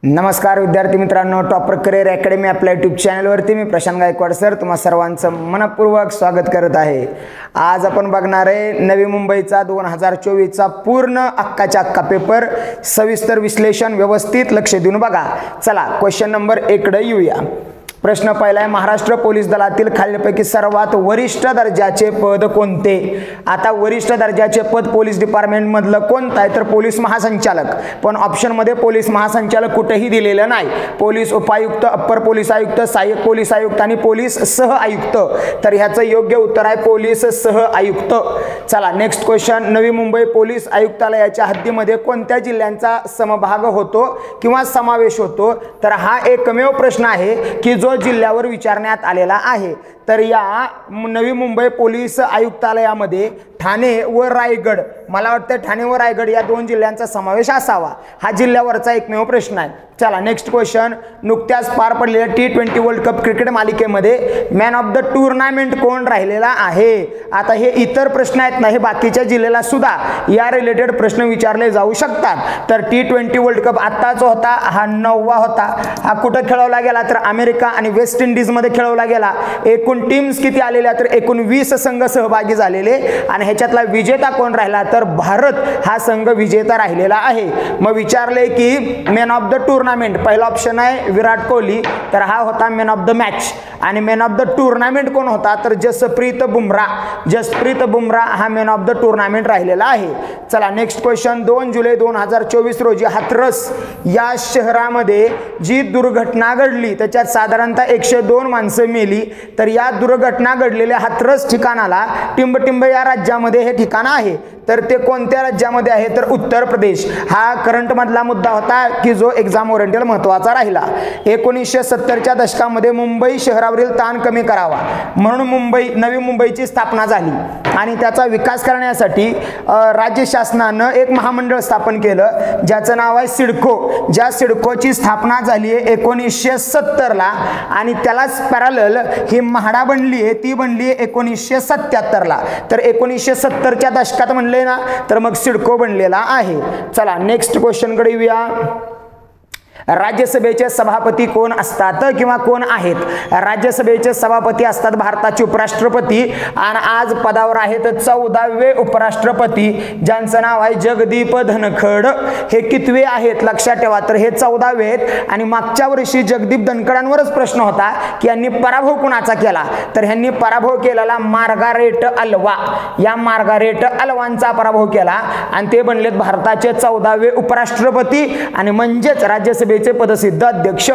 नमस्कार विद्यार्थी मित्रांनो, टॉपर करिअर अकॅडमी आपल्या यूट्यूब चॅनलवरती मी प्रशांत गायकवाड सर तुम्हा सर्वांचं मनपूर्वक स्वागत करत आहे। आज आपण बघणार आहे नवी मुंबईचा 2024चा पूर्ण अक्काचा अक्का पेपर, सविस्तर विश्लेषण, व्यवस्थित लक्ष देऊन बघा। चला क्वेश्चन नंबर 1 कडे येऊया। प्रश्न पहिला आहे, महाराष्ट्र पोलीस दलातील खालीलपैकी सर्वात वरिष्ठ दर्जाचे पद कोणते? आता वरिष्ठ दर्जाचे पद पोलीस डिपार्टमेंट मधलं कोणतं आहे तर पोलीस महासंचालक, पण ऑप्शन मध्ये पोलीस महासंचालक कुठेही दिलेलं नाही। पोलीस उपायुक्त, अप्पर पोलीस आयुक्त, सहाय्यक पोलीस आयुक्त आणि पोलीस सह आयुक्त, तर ह्याचं योग्य उत्तर आहे पोलीस सह आयुक्त। चला next question, Navi Mumbai police आयुक्तालयाच्या हद्दीमध्ये कोणत्या जिल्ह्यांचा समभाग होतो किंवा समावेश होतो? तर हा एकमेव प्रश्न आहे की जो जिल्ह्यावर विचारण्यात आलेला आहे। तर या नवी मुंबई पोलीस आयुक्तालयामध्ये ठाणे व रायगड, मला वाटतं ठाणे व रायगड या दोन जिल्ह्यांचा समावेश असावा, हा जिल्ह्यावरचा एकमेव प्रश्न आहे। चला नेक्स्ट क्वेश्चन, नुकत्याच पार पडलेल्या T20 वर्ल्ड कप क्रिकेट मालिकेमध्ये मॅन ऑफ द टूर्नामेंट कोण राहिलेला आहे? आता हे इतर प्रश्न आहेत ना, हे बाकीच्या जिल्ह्याला सुद्धा या रिलेटेड प्रश्न विचारले जाऊ शकतात। तर T20 वर्ल्ड कप आत्ताच होता, हा 9वा होता। हा कुठं खेळवला गेला तर अमेरिका आणि वेस्ट इंडिज मध्ये खेळवला गेला। एकूण टीम्स किती आलेल्या तर एकूण 20 संघ सहभागी झालेले आणि ह्याच्यातला विजेता कोण राहिला तर भारत हा संघ विजेता राहिलेला आहे। मग विचारले की मॅन ऑफ द टूर्नामेंट, पहिला ऑप्शन आहे विराट कोहली, तर हा होता मॅन ऑफ द मॅच। आणि मॅन ऑफ द टूर्नामेंट कोण होता तर जसप्रीत बुमराह, जसप्रीत बुमराह हा मॅन ऑफ द टूर्नामेंट राहिलेला आहे। चला नेक्स्ट क्वेश्चन, 2 जुलै 2024 रोजी हाथरस या शहरामध्ये जी दुर्घटना घडली त्याच्यात साधारणतः 102 माणसं मेली। तर या दुर्घटना घडलेल्या हाथरस ठिकाणाला टिंबटिंब या राज्यामध्ये हे ठिकाण आहे, तर ते कोणत्या राज्यामध्ये आहे तर उत्तर प्रदेश। हा करंट मधला मुद्दा होता की जो एक्झाम ओरिएंटेड महत्त्वाचा राहिला। 1970च्या दशकामध्ये मुंबई शहरावरील ताण कमी करावा म्हणून नवी मुंबईची स्थापना झाली आणि त्याचा विकास करण्यासाठी राज्य शासनानं एक महामंडळ स्थापन केलं ज्याचं नाव आहे सिडको। ज्या सिडकोची स्थापना झाली आहे 1970 ला आणि त्यालाच पॅरलल ही म्हाडा बनली आहे, ती बनली आहे 1977 ला। तर 1970च्या दशकात म्हणले ना तर मग सिडको बनलेला आहे। चला नेक्स्ट क्वेश्चन कडे येऊया। राज्यसभेचे सभापती कोण असतात किंवा कोण आहेत? राज्यसभेचे सभापती असतात भारताचे उपराष्ट्रपती आणि आज पदावर आहेत 14वे उपराष्ट्रपती ज्यांचं नाव आहे जगदीप धनखड। हे कितवे आहेत लक्षात ठेवा, तर हे 14वे आहेत। आणि मागच्या वर्षी जगदीप धनखडांवरच प्रश्न होता की यांनी पराभव कुणाचा केला, तर ह्यांनी पराभव केलेला मार्गारेट अल्वा, या मार्गारेट अल्वांचा पराभव केला आणि ते बनलेत भारताचे 14वे उपराष्ट्रपती आणि म्हणजेच राज्यसभेचे पदसिद्ध अध्यक्ष।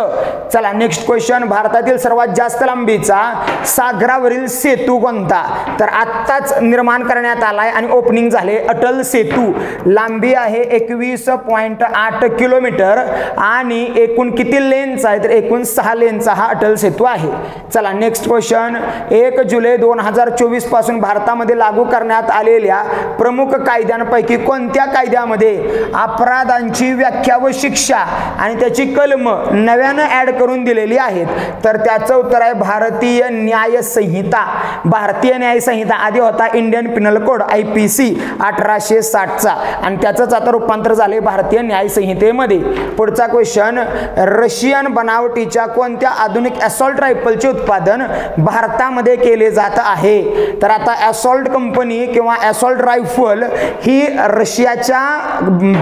चला नेक्स्ट क्वेश्चन, भारतातील सर्वात जास्त लांबीचा सागरावरील सेतू कोणता? तर आत्ताच निर्माण करण्यात आलाय आणि ओपनिंग झाले अटल सेतू। लांबी आहे 21.8 किलोमीटर आणि एकूण किती लेनचा आहे तर एकूण 6 लेनचा हा अटल सेतू आहे। चला नेक्स्ट क्वेश्चन, 1 जुलै 2024 पासून भारतामध्ये लागू करण्यात आलेल्या प्रमुख कायद्यांपैकी कोणत्या कायद्यामध्ये अपराधांची व्याख्या व शिक्षा आणि त्याची कलम नव्याने ऍड करून दिलेली आहेत? तर त्याचं उत्तर आहे भारतीय न्याय संहिता। भारतीय न्याय संहिता आधी होता इंडियन पिनल कोड IPC 1860चा आणि त्याचंच आता रूपांतर झाले भारतीय न्याय संहितेमध्ये। पुढचा क्वेश्चन, रशियन बनावटीच्या कोणत्या आधुनिक असॉल्ट रायफलचे उत्पादन भारतामध्ये केले जात आहे? तर आता असॉल्ट कंपनी किंवा असॉल्ट रायफल ही रशियाच्या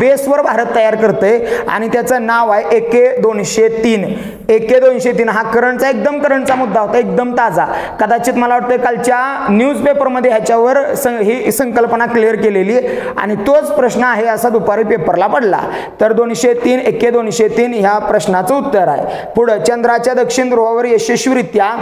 बेसवर भारत तयार करते आणि त्याचं नाव आहे AK-203। AK-203 हा एकदम करंटचा मुद्दा होता, एकदम ताजा। कदाचित मला वाटतं कालच्या न्यूजपेपर मध्ये ह्याच्यावर ही संकल्पना क्लिअर केलेली आणि तोच प्रश्न आहे असा दुपारी पेपरला पडला। तर 203 AK-203 ह्या प्रश्नाचं उत्तर आहे। पुढे, चंद्राच्या दक्षिण ध्रुवावर यशस्वीरित्या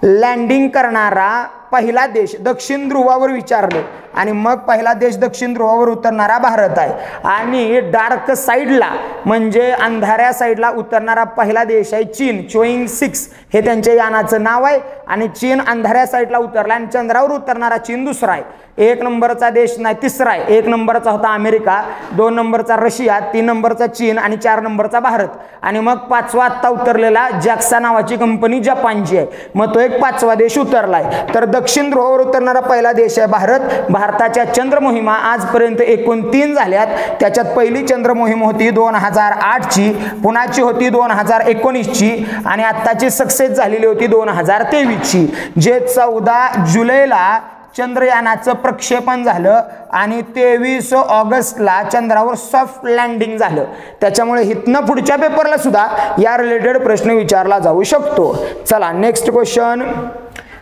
लँडिंग करणारा पहिला देश, दक्षिण ध्रुवावर विचारले आणि मग पहिला देश दक्षिण ध्रुवावर उतरणारा भारत आहे। आणि डार्क साइडला म्हणजे अंधाऱ्या साइडला उतरणारा पहिला देश आहे चीन। चोइंग 6 हे त्यांच्या यानाचं नाव आहे आणि चीन अंधाऱ्या साइडला उतरला आणि चंद्रावर उतरणारा चीन दुसरा आहे। 1 नंबरचा देश नाही, तिसरा आहे। 1 नंबरचा होता अमेरिका, 2 नंबरचा रशिया, 3 नंबरचा चीन आणि 4 नंबरचा भारत आणि मग 5वा आत्ता उतरलेला जॅक्सा नावाची कंपनी जपानची आहे। मग तो एक 5वा देश उतरलाय। तर दक्षिण ध्रुवावर उतरणारा पहिला देश आहे भारत. भारताच्या चंद्र मोहिमा आजपर्यंत एकूण 3 झाल्यात. त्याच्यात पहिली चंद्र मोहीम होती 2008ची, पुण्याची होती 2019ची आणि आत्ताची सक्सेस झालेली होती 2023ची, जे 14 जुलैला चंद्रयानाचं प्रक्षेपण झालं आणि 23 ऑगस्टला चंद्रावर सॉफ्ट लँडिंग झालं. त्याच्यामुळे इथनं पुढच्या पेपरला सुद्धा या रिलेटेड प्रश्न विचारला जाऊ शकतो. चला नेक्स्ट क्वेश्चन.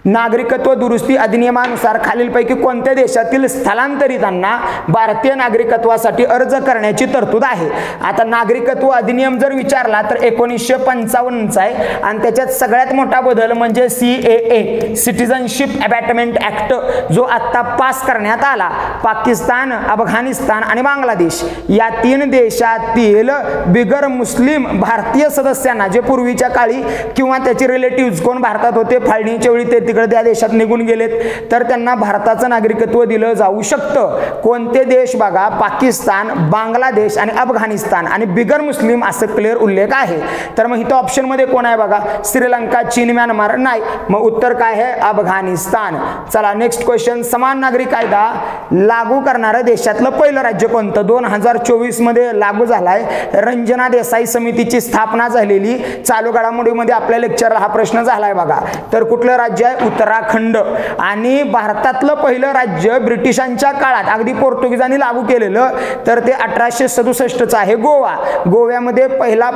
नागरिकत्व दुरुस्ती अधिनियमानुसार खालीलपैकी कोणत्या देशातील स्थलांतरितांना भारतीय नागरिकत्वासाठी अर्ज करण्याची तरतूद आहे? आता नागरिकत्व अधिनियम जर विचारला तर 1955चा आहे आणि त्याच्यात सगळ्यात मोठा बदल म्हणजे CAA सिटिझनशिप अबॅटमेंट ऍक्ट जो आता पास करण्यात आला. पाकिस्तान, अफगाणिस्तान आणि बांगलादेश या 3 देशातील बिगर मुस्लिम भारतीय सदस्यांना, जे पूर्वीच्या काळी किंवा त्याचे रिलेटिव्ह कोण भारतात होते फाळणीच्या वेळी ते त्या देशात निघून गेलेत, तर त्यांना भारताचं नागरिकत्व दिलं जाऊ शकतं. कोणते देश बघा? पाकिस्तान, बांगलादेश आणि अफगाणिस्तान आणि बिगर मुस्लिम असं क्लिअर उल्लेख आहे. तर मग इथं ऑप्शन मध्ये कोण आहे बघा? श्रीलंका, चीन, म्यानमार नाही. मग उत्तर काय आहे? अफगाणिस्तान. चला नेक्स्ट क्वेश्चन. समान नागरी कायदा लागू करणारं देशातलं पहिलं राज्य कोणतं? 2024 मध्ये लागू झालाय. रंजना देसाई समितीची स्थापना झालेली. चालू घडामोडीमध्ये आपल्या लेक्चरला हा प्रश्न झालाय बघा. तर कुठलं राज्य आहे? उत्तराखंड. आणि भारतातलं पहिलं राज्य ब्रिटिशांच्या काळात अगदी पोर्तुगीजांनी लागू केलेलं तर ते 1867चं आहे गोवा. गोव्यामध्ये पहिला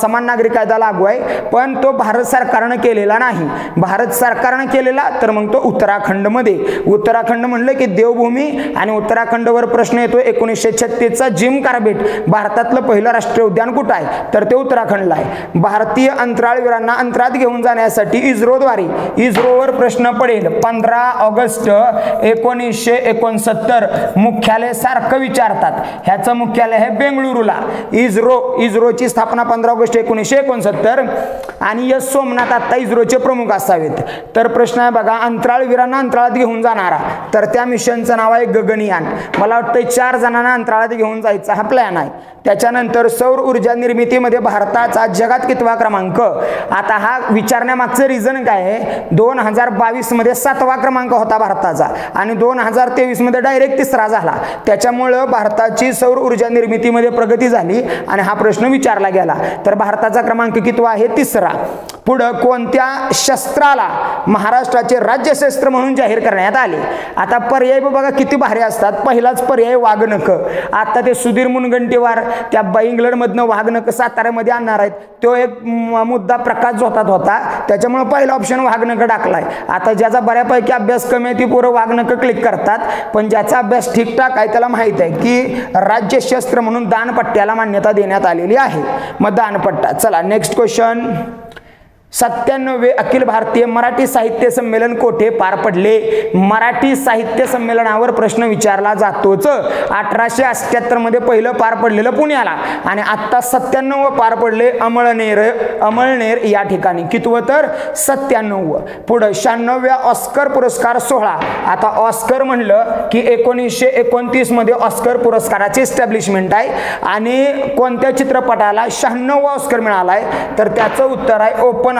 समान नागरी कायदा लागू आहे, पण तो भारत सरकारनं केलेला नाही. भारत सरकारनं केलेला तर मग तो उत्तराखंडमध्ये. उत्तराखंड म्हणलं की देवभूमी आणि उत्तराखंडवर प्रश्न येतो. 1936चा जिम कार्बेट भारतातलं पहिलं राष्ट्रीय उद्यान कुठं आहे? तर ते उत्तराखंडला आहे. भारतीय अंतराळवीरांना अंतराळात घेऊन जाण्यासाठी इस्रोद्वारे इस्रोवर प्रश्न पडेल 15 ऑगस्ट 1969 मुख्यालय सारखं विचारतात. ह्याचं मुख्यालय आहे बेंगळुरूला. इस्रोची स्थापना 15 ऑगस्ट 1969 आणि एस सोमनाथ आता इस्रोचे प्रमुख असावेत. तर प्रश्न आहे बघा, अंतराळवीरांना अंतराळात घेऊन जाणारा, तर त्या मिशनचं नाव आहे गगनयान. मला वाटतं 4 जणांना अंतराळात घेऊन जायचा हा प्लॅन आहे. त्याच्यानंतर सौर ऊर्जा निर्मितीमध्ये भारताचा जगात कितवा क्रमांक? आता हा विचारण्यामागचं रिझन काय आहे? 2022 मध्ये 7वा क्रमांक होता भारताचा आणि 2023 मध्ये डायरेक्ट 3रा झाला. त्याच्यामुळं भारताची सौर ऊर्जा निर्मितीमध्ये प्रगती झाली आणि हा प्रश्न विचारला गेला. तर भारताचा क्रमांक कितवा आहे? 3रा. पुढं कोणत्या शस्त्राला महाराष्ट्राचे राज्यशस्त्र म्हणून जाहीर करण्यात आले? आता पर्याय बघा किती भारी असतात. पहिलाच पर्याय वाघनख. आता ते सुधीर मुनगंटीवार त्या इंग्लंडमधनं वाघनख साताऱ्यामध्ये आणणार आहेत. तो एक मुद्दा प्रकाश झोतात होता, त्याच्यामुळे पहिला ऑप्शन वाघनख टाकलाय. आता ज्याचा बऱ्यापैकी अभ्यास कमी आहे ती पोरं वाघनख क्लिक करतात, पण ज्याचा अभ्यास ठीकठाक आहे त्याला माहित आहे की राज्यशस्त्र म्हणून दानपट्ट्याला मान्यता देण्यात आलेली आहे. मग दानपट्टा. चला नेक्स्ट क्वेश्चन. 97वे अखिल भारतीय मराठी साहित्य संमेलन कोठे पार पडले? मराठी साहित्य संमेलनावर प्रश्न विचारला जातोच. 1878 मध्ये पहिलं पार पडलेलं पुण्याला आणि आता 97 पार पडले अमळनेर या ठिकाणी. कितवं? तर 97. पुढे 96व्या ऑस्कर पुरस्कार सोहळा. आता ऑस्कर म्हणलं की 1929 मध्ये ऑस्कर पुरस्काराची एस्टॅब्लिशमेंट आहे आणि कोणत्या चित्रपटाला 96वा ऑस्कर मिळालाय? तर त्याचं उत्तर आहे ओपनहाइमर.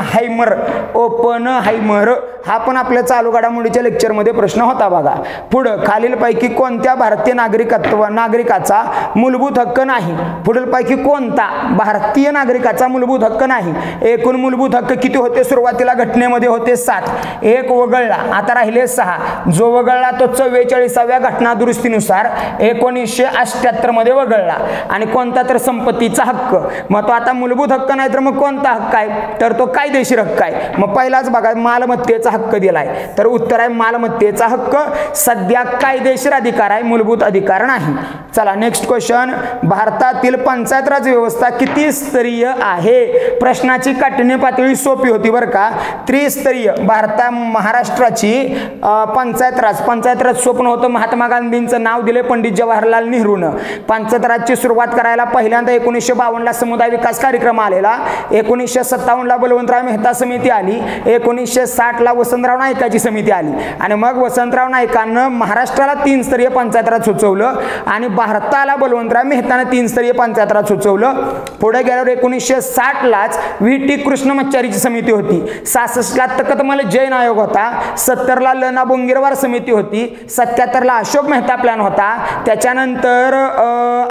हा पण आपल्या चालू घडामोडीच्या लेक्चर मध्ये प्रश्न होता बघा. पुढं खालीलपैकी कोणत्या भारतीय नागरिकाचा मूलभूत हक्क नाही? पुढीलपैकी कोणता भारतीय नागरिकाचा मूलभूत हक्क नाही? एकूण मूलभूत हक्क किती होते? सुरुवातीला घटनेमध्ये होते 7. एक वगळला, आता राहिले 6. जो वगळला तो 44व्या घटना दुरुस्तीनुसार 1978 मध्ये वगळला. आणि कोणता? तर संपत्तीचा हक्क. मग तो आता मूलभूत हक्क नाही तर मग कोणता हक्क आहे? तर तो कायदेशीर हक्क आहे. मग पहिलाच बघा मालमत्तेचा हक्क दिलाय, तर उत्तर आहे मालमत्तेचा हक्क. सध्या कायदेशीर अधिकार आहे, मूलभूत अधिकार नाही. चला नेक्स्ट क्वेश्चन. भारतातील पंचायत राज व्यवस्था किती स्तरीय आहे? प्रश्नाची काठिण्य पातळी सोपी होती बरं का. त्रिस्तरीय. महाराष्ट्राची पंचायत राज स्वप्न होतं. महात्मा गांधींचं नाव दिले पंडित जवाहरलाल नेहरूनं. पंचायत राजची सुरुवात करायला पहिल्यांदा 1952ला समुदाय विकास कार्यक्रम आलेला. 1957ला बलवंतराव बलवंतराव मेहता समिती आली, 1960ला वसंतराव नाईकाची समिती आली आणि मग वसंतराव नाईकांना महाराष्ट्राला 3 स्तरीय पंचायत राज सुचवलं आणि भारताला बलवंतराव मेहताने 3 स्तरीय पंचायत राज सुचवलं. पुढे गेल्यावर 1960लाच VT कृष्णमाचारीची समिती होती, 66ला तख्तमल जैन आयोग होता, 70ला लना बोंगीरवार समिती होती, 77ला अशोक मेहता प्लॅन होता, त्याच्यानंतर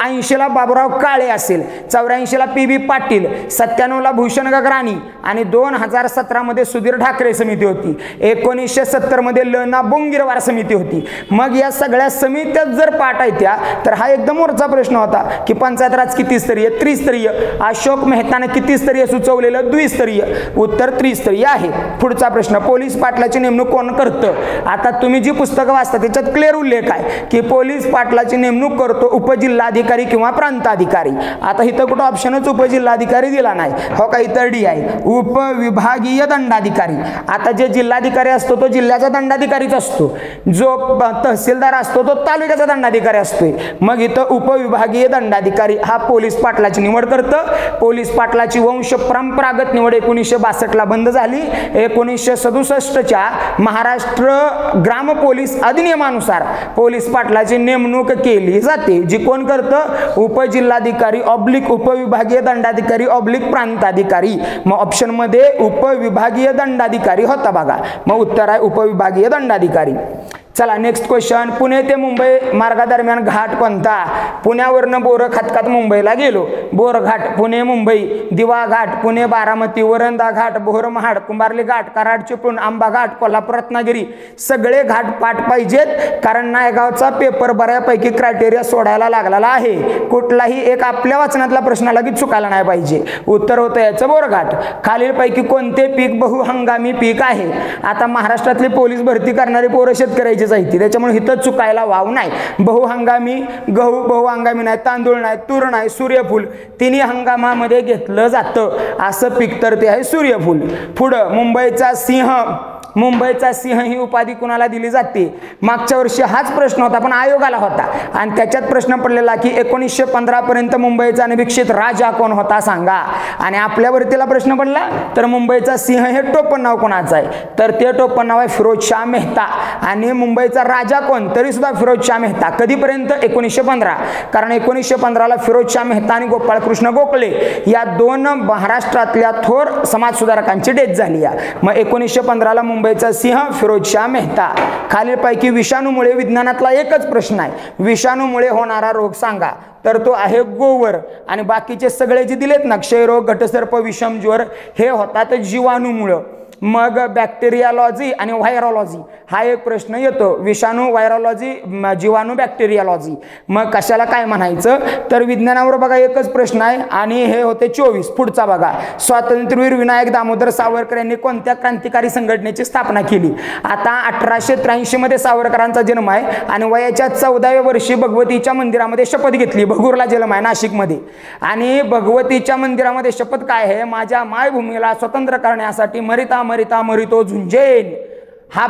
80ला बाबूराव काळे असेल, 84ला PB पाटील, 97ला भूषण गगराणी आणि 2017 मध्ये सुधीर ठाकरे समिती होती, 1970 मध्ये लना बोंगीरवार समिती होती. मग या सगळ्या समित्या जर पाठ आहेत त्या, तर हा एकदम मोठा प्रश्न होता की पंचायत राज किती स्तरीय? त्रिस्तरीय. अशोक मेहताने किती स्तरीय सुचवलेलं? द्विस्तरीय. उत्तर त्रिस्तरीय आहे. पुढचा प्रश्न, पोलीस पाटलाची नेमणूक कोण करतं? आता तुम्ही जी पुस्तकं वाचता त्याच्यात क्लिअर उल्लेख आहे की पोलीस पाटलाची नेमणूक करतो उपजिल्हाधिकारी किंवा प्रांताधिकारी. आता इथं कुठं ऑप्शनच उपजिल्हाधिकारी दिला नाही, हो का, इतर डी आहे उपविभागीय दंडाधिकारी. आता जे जिल्हाधिकारी असतो तो जिल्ह्याचा दंडाधिकारीच असतो, जो तहसीलदार असतो तो तालुक्याचा दंडाधिकारी असतोय. मग इथं उपविभागीय दंडाधिकारी हा पोलीस पाटलाची निवड करतं. पोलीस पाटलाची वंश परंपरागत निवड 1962ला बंद झाली. 1967च्या महाराष्ट्र ग्राम पोलीस अधिनियमानुसार पोलीस पाटलाची नेमणूक केली जाते, जी कोण करतं? उपजिल्हाधिकारी ऑब्लिक उपविभागीय दंडाधिकारी ऑब्लिक प्रांताधिकारी. मग ऑप्शन मध्ये उपविभागीय दंडाधिकारी होता बघा, मग उत्तर आहे उपविभागीय दंडाधिकारी. चला नेक्स्ट क्वेश्चन, पुणे ते मुंबई मार्गादरम्यान घाट कोणता? पुण्यावरनं बोर खातखात मुंबईला गेलो, बोरघाट पुणे मुंबई, दिवा घाट पुणे बारामती, वरंदा घाट बोरमहाड, कुंभारली घाट कराड चिपळूण, आंबा घाट कोल्हापूर रत्नागिरी. सगळे घाट पाठ पाहिजेत, कारण नायगावचा पेपर बऱ्यापैकी क्रायटेरिया सोडायला लागलेला आहे. कुठलाही एक आपल्या वाचनातला प्रश्न लगेच चुकायला नाही पाहिजे. उत्तर होतं याचं बोरघाट. खालीलपैकी कोणते पीक बहुहंगामी पीक आहे? आता महाराष्ट्रातली पोलीस भरती करणारी पोरं शेतकऱ्याची जायची, त्याच्यामुळे इथं चुकायला वाव नाही. बहुहंगामी गहू, बहुहंगामी नाही तांदूळ नाही तूर नाही सूर्यफूल, तिन्ही हंगामामध्ये घेतलं जातं असं पीक तर ते आहे सूर्यफूल. पुढं मुंबईचा सिंह, मुंबईचा सिंह ही उपाधी कुणाला दिली जाते? मागच्या वर्षी हाच प्रश्न होता पण आयोगाला होता आणि त्याच्यात प्रश्न पडलेला की 1915 पर्यंत मुंबईचा अनभिक्षित राजा कोण होता सांगा. आणि आपल्या वरतीला प्रश्न पडला तर मुंबईचा सिंह हे टोपण नाव कोणाचं आहे? तर ते टोपण नाव आहे फिरोजशाह मेहता. आणि मुंबईचा राजा कोण? तरी सुद्धा फिरोजशाह मेहता. कधीपर्यंत? 1915. कारण 1915ला फिरोजशाह मेहता आणि गोपाळकृष्ण गोखले या दोन महाराष्ट्रातल्या थोर समाजसुधारकांची डेथ झाली. मग 1915ला मुंबईचा सिंह फिरोजशाह मेहता. खालीलपैकी विषाणूमुळे विज्ञानातला एकच प्रश्न आहे, विषाणूमुळे होणारा रोग सांगा. तर तो आहे गोवर. आणि बाकीचे सगळे जे दिलेत ना, क्षयरोग, घटसर्प, विषम ज्वर, हे होतात जीवाणूमुळं. मग बॅक्टेरियालॉजी आणि व्हायरोलॉजी हा एक प्रश्न येतो. विषाणू, व्हायरोलॉजी, जीवाणू, बॅक्टेरियालॉजी. मग कशाला काय म्हणायचं? तर विज्ञानावर बघा एकच प्रश्न आहे आणि हे होते 24. पुढचा बघा, स्वातंत्र्यवीर विनायक दामोदर सावरकर यांनी कोणत्या क्रांतिकारी संघटनेची स्थापना केली? आता 1883 मध्ये सावरकरांचा जन्म आहे आणि वयाच्या 14व्या वर्षी भगवतीच्या मंदिरामध्ये शपथ घेतली. भगूरला जन्म आहे नाशिकमध्ये. आणि भगवतीच्या मंदिरामध्ये शपथ काय आहे? माझ्या मायभूमीला स्वतंत्र करण्यासाठी मरिता मरिता मरितो झुंजेन. हा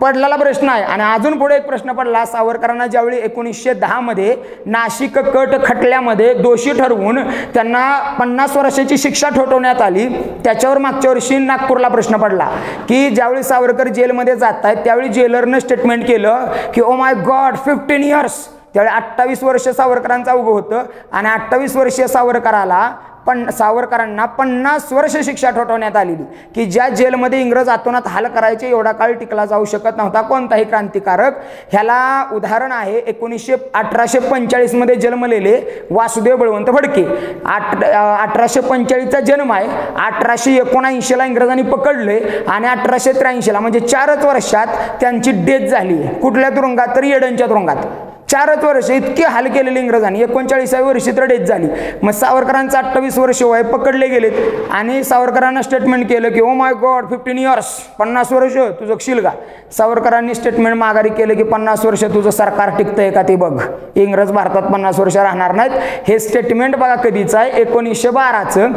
पडलेला प्रश्न आहे. आणि अजून पुढे एक प्रश्न पडला, सावरकरांना ज्यावेळी 1910 मध्ये नाशिक कट खटल्यामध्ये दोषी ठरवून त्यांना 50 वर्षाची शिक्षा ठोठवण्यात आली, त्याच्यावर मागच्या वर्षी नागपूरला प्रश्न पडला की ज्यावेळी सावरकर जेलमध्ये जात आहेत त्यावेळी जेलरनं स्टेटमेंट केलं की ओ माय गॉड 15 इयर्स. त्यावेळी 28 वर्ष सावरकरांचा उगं होतं आणि 28 वर्षीय सावरकरांना 50 वर्ष शिक्षा ठोठवण्यात आलेली की ज्या जेलमध्ये इंग्रज आतोनात हाल करायचे एवढा काळ टिकला जाऊ शकत नव्हता कोणताही क्रांतिकारक. ह्याला उदाहरण आहे 1845 मध्ये जन्मलेले वासुदेव बळवंत फडके. 1845चा जन्म आहे. 1879ला इंग्रजांनी पकडले आणि 1883ला म्हणजे 4च वर्षात त्यांची डेथ झाली. कुठल्या तुरुंगात? तर येडनच्या तुरुंगात. 4च वर्ष इतके हाल केलेले इंग्रजांनी. 39व्या वर्षी तर डेथ झाली. मग सावरकरांचं 28 वर्ष वय, पकडले गेलेत आणि सावरकरांना स्टेटमेंट केलं की ओ माय गॉड 15 इयर्स, 50 वर्ष तू जगशील का? सावरकरांनी स्टेटमेंट माघारी केलं की 50 वर्ष तुझं सरकार टिकतंय का ते बघ, इंग्रज भारतात 50 वर्ष राहणार नाहीत. हे स्टेटमेंट बघा कधीचं आहे, 1912चं.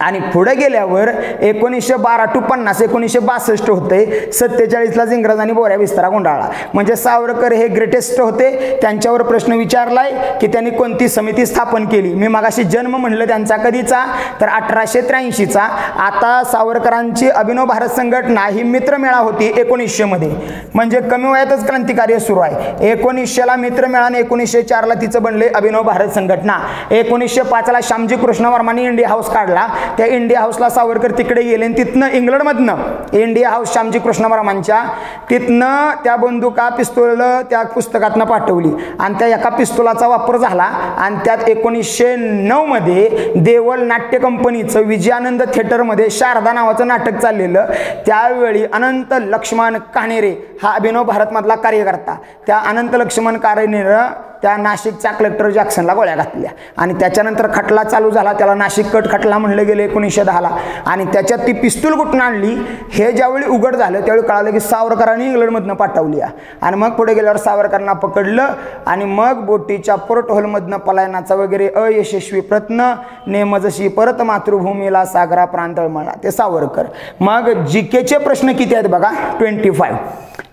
आणि पुढे गेल्यावर 1912 to 50 1962 होते, 47ला इंग्रजांनी बोऱ्या विस्तारा गुंडाळला. म्हणजे सावरकर हे ग्रेटेस्ट होते. त्यांच्यावर प्रश्न विचारलाय की त्यांनी कोणती समिती स्थापन केली. मी मगाशी जन्म म्हणलं त्यांचा कधीचा, तर 1883चा. आता सावरकरांची अभिनव भारत संघटना ही मित्रमेळा होती 1900 मध्ये, म्हणजे कमी वयातच क्रांतिकार्य सुरू आहे. 1900ला मित्रमेळा आणि 1904ला तिचं बनले अभिनव भारत संघटना. 1905ला श्यामजी कृष्ण वर्मांनी इंडिया हाऊस काढला. त्या इंडिया हाऊसला सावरकर तिकडे गेले आणि तिथनं इंग्लंडमधनं इंडिया हाऊस श्यामजी कृष्ण वर्मांच्या तिथनं त्या बंदुका पिस्तूल त्या पुस्तकातनं पाठवली आणि त्या एका पिस्तुलाचा वापर झाला. आणि त्यात 1909 मध्ये देवल नाट्य कंपनीचं विजयानंद थिएटरमध्ये शारदा नावाचं नाटक चाललेलं. त्यावेळी अनंत लक्ष्मण काणेरे हा अभिनव भारतमधला कार्यकर्ता, त्या अनंत लक्ष्मण काणेरेनं त्या नाशिकच्या कलेक्टर जॅक्सनला गोळ्या घातल्या आणि त्याच्यानंतर खटला चालू झाला. त्याला नाशिक कट खटला म्हणलं गेलं 1910ला. आणि त्याच्यात ती पिस्तूल कुठून आणली हे ज्यावेळी उघड झालं त्यावेळी कळालं की सावरकरांनी इंग्लंडमधनं पाठवली. आणि मग पुढे गेल्यावर सावरकरांना पकडलं आणि मग बोटीच्या पोर्ट होलमधनं पलायनाचा वगैरे अयशस्वी प्रयत्न, नेमजशी परत मातृभूमीला सागरा प्रांत तळमळला, ते सावरकर. मग जीकेचे प्रश्न किती आहेत बघा, 25.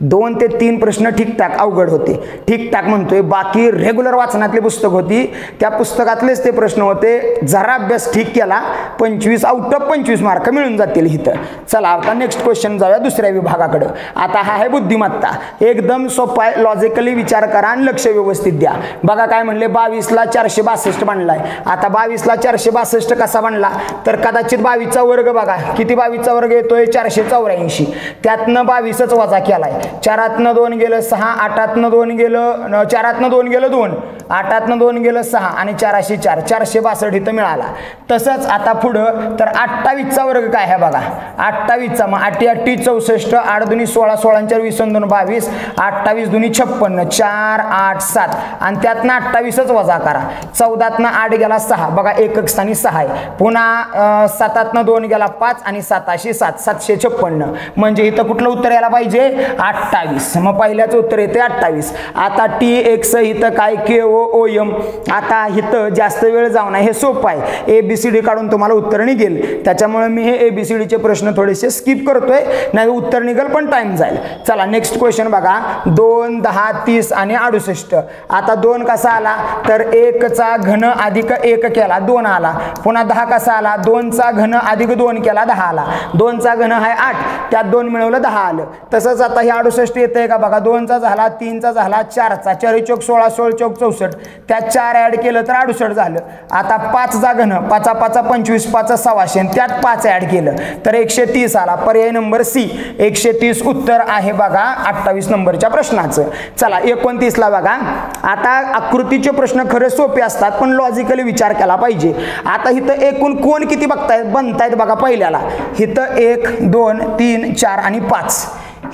2 ते 3 प्रश्न ठीकठाक अवघड होते. ठीकठाक म्हणतोय, बाकी रेग्युलर वाचनातली पुस्तक होती, त्या पुस्तकातलेच ते प्रश्न होते. जरा अभ्यास ठीक केला 25 आउट ऑफ 25 मार्क मिळून जातील इथं. चला आता नेक्स्ट क्वेश्चन जाऊया दुसऱ्या विभागाकडे. आता हा आहे बुद्धिमत्ता. एकदम सोपा आहे, लॉजिकली विचार करा आणि लक्ष व्यवस्थित द्या. बघा काय म्हणले, 22ला 462 बनलाय. आता 22ला 462 कसा बनला, तर कदाचित 22चा वर्ग बघा किती, 22चा वर्ग येतोय 484. त्यातनं 22च वजा केलाय. 4तनं 2 गेलं 6, 8तनं 2 गेलं, 4तनं 2 गेलं 2, 8तनं 2 गेलं 6 आणि 404, 462 इथं मिळाला. तसंच आता पुढं तर 28चा वर्ग काय आहे बघा, 28चा मग 8 8 64, 8 दुनी 16, 16 4 20 2 22, 28 दुनी 56, 4 8 7 आणि त्यातनं 28च वजा करा. 14तनं 8 गेला 6 बघा, एकक स्थानी 6 आहे. पुन्हा 7तनं 2 गेला 5 आणि 7 7 756. म्हणजे इथं कुठलं उत्तर यायला पाहिजे, 28. मग पहिल्याचं उत्तर येते 28. आता टी एक्स इथं काय के ओ एम. आता इथं जास्त वेळ जाऊ नये, हे सोपं आहे. ABCD काढून तुम्हाला उत्तर निघेल. त्याच्यामुळे मी हे ABCDचे प्रश्न थोडेसे स्किप करतोय, नाही उत्तर निघेल पण टाइम जाईल. चला नेक्स्ट क्वेश्चन बघा, 2 10 30 आणि 68. आता 2 कसा आला, तर 1चा घन अधिक 1 केला 2 आला. पुन्हा 10 कसा आला, 2चा घन अधिक 2 केला 10 आला. 2चा घन आहे 8, त्यात 2 मिळवलं 10 आलं. तसंच आता हे 68 येतंय का बघा, 2चा झाला, 3चा झाला, 4चा 4 चौक 16, 16 चौक 64, त्यात 4 ऍड केलं तर 68 झालं. आता 5चा घन, 5 5 25, 5 600, त्यात 5 ऍड केलं तर 130 आला. पर्याय नंबर सी 130 उत्तर आहे बघा 28 नंबरच्या प्रश्नाचं. चला 29ला बघा. आता आकृतीचे प्रश्न खरे सोपे असतात पण लॉजिकली विचार केला पाहिजे. आता इथं एकूण कोण किती बनतायत बघा. पहिल्याला इथं 1 2 3 4 आणि 5,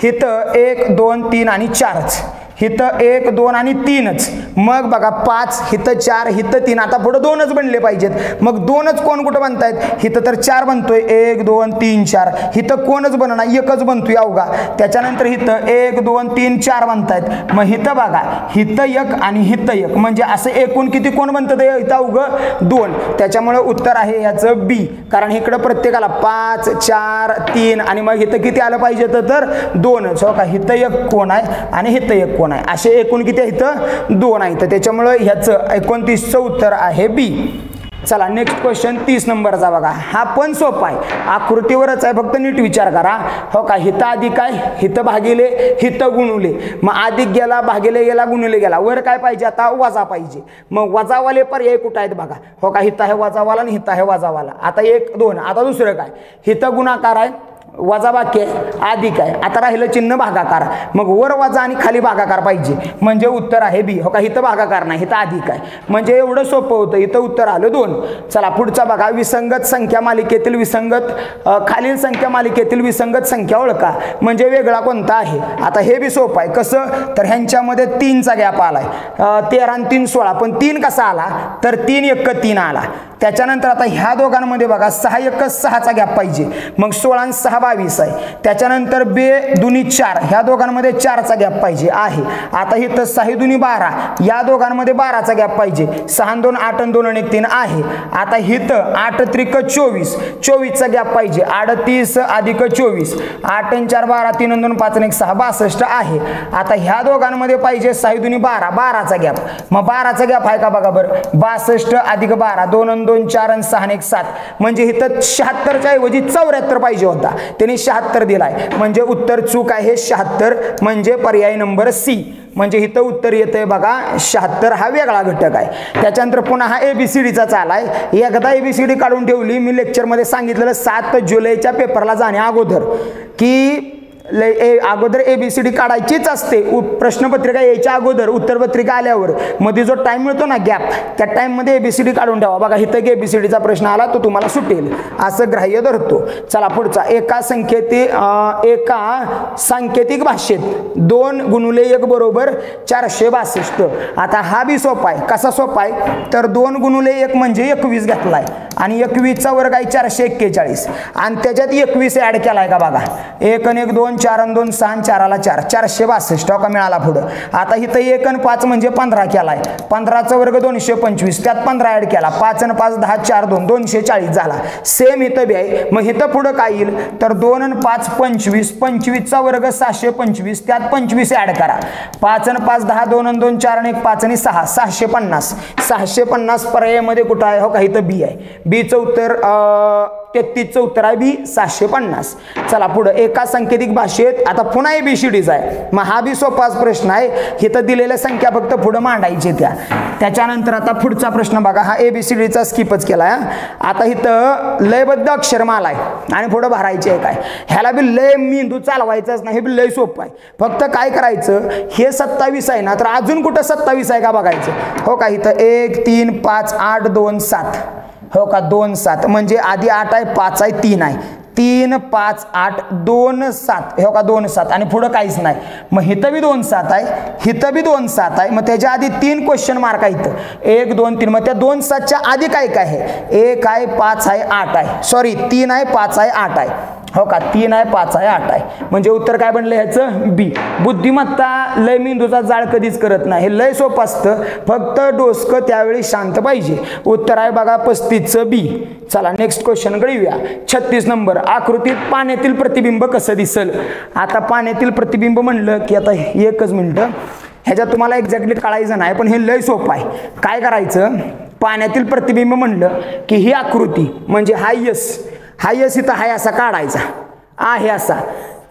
इथं 1 2 3 आणि 4च, इथं 1 2 आणि 3च. मग बघा 5, इथं 4, इथं 3. आता पुढे 2च बनले पाहिजेत. मग 2च कोण कुठं बनतायत, इथं तर 4 बनतोय, 1 2 3 4. इथं कोणच बनणार, एकच बनतोय अवघा. त्याच्यानंतर इथं 1 2 3 4 बनतायत. मग इथं बघा, इथं 1 आणि इथं 1, म्हणजे असं एकूण किती कोण बनतं, इथं अवघं 2. त्याच्यामुळे उत्तर आहे याचं बी, कारण इकडं प्रत्येकाला 5 4 3 आणि मग इथं किती आलं पाहिजे तर 2च. हो का, इथं 1 कोण आहे आणि इथं 1 कोण आहे, असे एकूण किती आहे इथं 2 आहे. तर त्याच्यामुळे ह्याचं 29चं उत्तर आहे बी. चला नेक्स्ट क्वेश्चन 30 नंबरचा बघा. हा पण सोपा आहे, आकृतीवरच आहे, फक्त नीट विचार करा. हो का, हिथं अधिक आहे, हिथं भागिले, हिथं गुणुले. मग अधिक गेला, भागिले गेला, गुणुले गेला. वर काय पाहिजे आता, वजा पाहिजे. मग वजावाले पर्याय कुठं आहेत बघा. हो का, हिथं आहे वजावाला आणि हिथं आहे वजावाला. आता 1 2. आता दुसरं काय, हिथं गुणाकार आहे, वजा बाकी आहे, अधिक आहे. आता राहिलं चिन्ह भागाकार. मग वर वजा आणि खाली भागाकार पाहिजे, म्हणजे उत्तर आहे बी. हो का, इथं भागाकार नाही, इथं अधिक आहे, म्हणजे एवढं सोपं होतं. इथं उत्तर आलं 2. चला पुढचा बघा, विसंगत संख्या मालिकेतील विसंगत, खालील संख्या मालिकेतील विसंगत संख्या ओळखा, म्हणजे वेगळा कोणता आहे. आता हे बी सोपं आहे. कसं, तर ह्यांच्यामध्ये 3चा गॅप आलाय, 13 आणि 3 16. पण 3 कसा आला, तर 3 1 3 आला. त्याच्यानंतर आता ह्या दोघांमध्ये बघा 6 एकच 6चा गॅप पाहिजे, मग 16 आणि 6 22 आहे. त्याच्यानंतर 2 दुनी 4 ह्या दोघांमध्ये 4चा गॅप पाहिजे आहे. आता इथं 6 दुनी 12 या दोघांमध्ये 12चा गॅप पाहिजे. 6 आणि 2 8 आणि 2 आणि 1 3 आहे. आता इथं 8 त्रिक 24 24चा गॅप पाहिजे. 38 अधिक 24 8 आणि 4 12 3 आणि 2 5 आणि 1 6 62 आहे. आता ह्या दोघांमध्ये पाहिजे 6 दुनी 12 12चा गॅप. मग 12चा गॅप आहे का बघा बरं. 62 अधिक 12 2 आणि 2 4 आणि 6 आणि 1 7 म्हणजे इथं 76च्या ऐवजी 74 पाहिजे होता, त्यांनी 76 दिलाय. म्हणजे उत्तर चूक आहे 76 म्हणजे पर्याय नंबर सी. म्हणजे इथं उत्तर येतंय बघा 76 हा वेगळा घटक आहे. त्याच्यानंतर पुन्हा हा ABCDचा चालाय. एकदा ABCD काढून ठेवली मी लेक्चरमध्ये सांगितलेलं 7 जुलैच्या पेपरला जाण्या अगोदर की अगोदर ABCD काढायचीच असते. प्रश्नपत्रिका यायच्या अगोदर उत्तरपत्रिका आल्यावर मध्ये जो टाइम मिळतो ना गॅप, त्या टाइममध्ये ABCD काढून ठेवा. बघा इथं ABCDचा प्रश्न आला तो तुम्हाला सुटेल असं ग्राह्य धरतो. चला पुढचा. एका सांकेतिक भाषेत 2 गुणिले 1 बरोबर 462. आता हा बी सोपा आहे. कसा सोपा आहे तर 2 गुणिले 1 म्हणजे 21 घेतलाय आणि 21चा वर्ग आहे 441 आणि त्याच्यात 21 ऍड केलाय का बघा. 1 आणि 1 2 4 आणि 2 6 4 4 462 का मिळाला पुढं. आता इथं 1 आणि 5 म्हणजे 15 केलाय. 15चा वर्ग 225 त्यात 15 ऍड केला. 5 आणि 5 10 4 2 240 झाला. सेम इथं बी आहे. मग इथं पुढं काय येईल तर 2 आणि 5 25 25चा वर्ग 725 त्यात 25 ऍड करा. 5 आणि 5 10 2 आणि 2 4 आणि 1 5 आणि 6 650 650 पर्यायामध्ये कुठं आहे हो का इथं बी आहे. बीचं उत्तर 33चं उत्तर आहे बी 750. चला पुढे. एका सांकेतिक भाषेत आता पुन्हा ABCDचा आहे. मग हा बी सोपाच प्रश्न आहे. इथं दिलेल्या संख्या फक्त पुढे मांडायचे त्याच्यानंतर आता पुढचा प्रश्न बघा. हा ABCDचा स्किपच केलाय. आता इथं लयबद्ध अक्षरमाला आहे आणि पुढे भरायचे आहे काय. ह्याला बी लय मेंदू चालवायचाच नाही. हे बी लय सोपं आहे. फक्त काय करायचं हे 27 आहे ना तर अजून कुठं 27 आहे का बघायचं. हो का इथं 1 3 5 8 2 7 हो का 2 7 म्हणजे आधी 8 आहे 5 आहे 3 आहे 3 5 8 2 7 हो का 2 7 आणि पुढं काहीच नाही. मग हिथं बी 2 7 आहे हिथं बी 2 7 आहे. मग त्याच्या आधी 3 क्वेश्चन मार्क आहे इथं 1 2 3. मग त्या 2 7च्या आधी काय काय आहे 1 आहे 5 आहे 8 आहे सॉरी 3 आहे 5 आहे 8 आहे हो का 3 आहे 5 आहे 8 आहे. म्हणजे उत्तर काय बनलं ह्याचं बी. बुद्धिमत्ता लय मेंदूचा जाळ कधीच करत नाही. हे लय सोपं असतं. फक्त डोसकं त्यावेळी शांत पाहिजे. उत्तर आहे बघा 35चं बी. चला नेक्स्ट क्वेश्चनकडे येऊया. 36 नंबर. आकृतीत पाण्यातील प्रतिबिंब कसं दिसल. आता पाण्यातील प्रतिबिंब म्हणलं की आता एकच मिनिटं ह्याच्यात तुम्हाला एक्झॅक्टली कळायचं नाही पण हे लय सोपं आहे. काय करायचं पाण्यातील प्रतिबिंब म्हणलं की ही आकृती म्हणजे हा यस इथं हाय असा काढायचा आहे असा.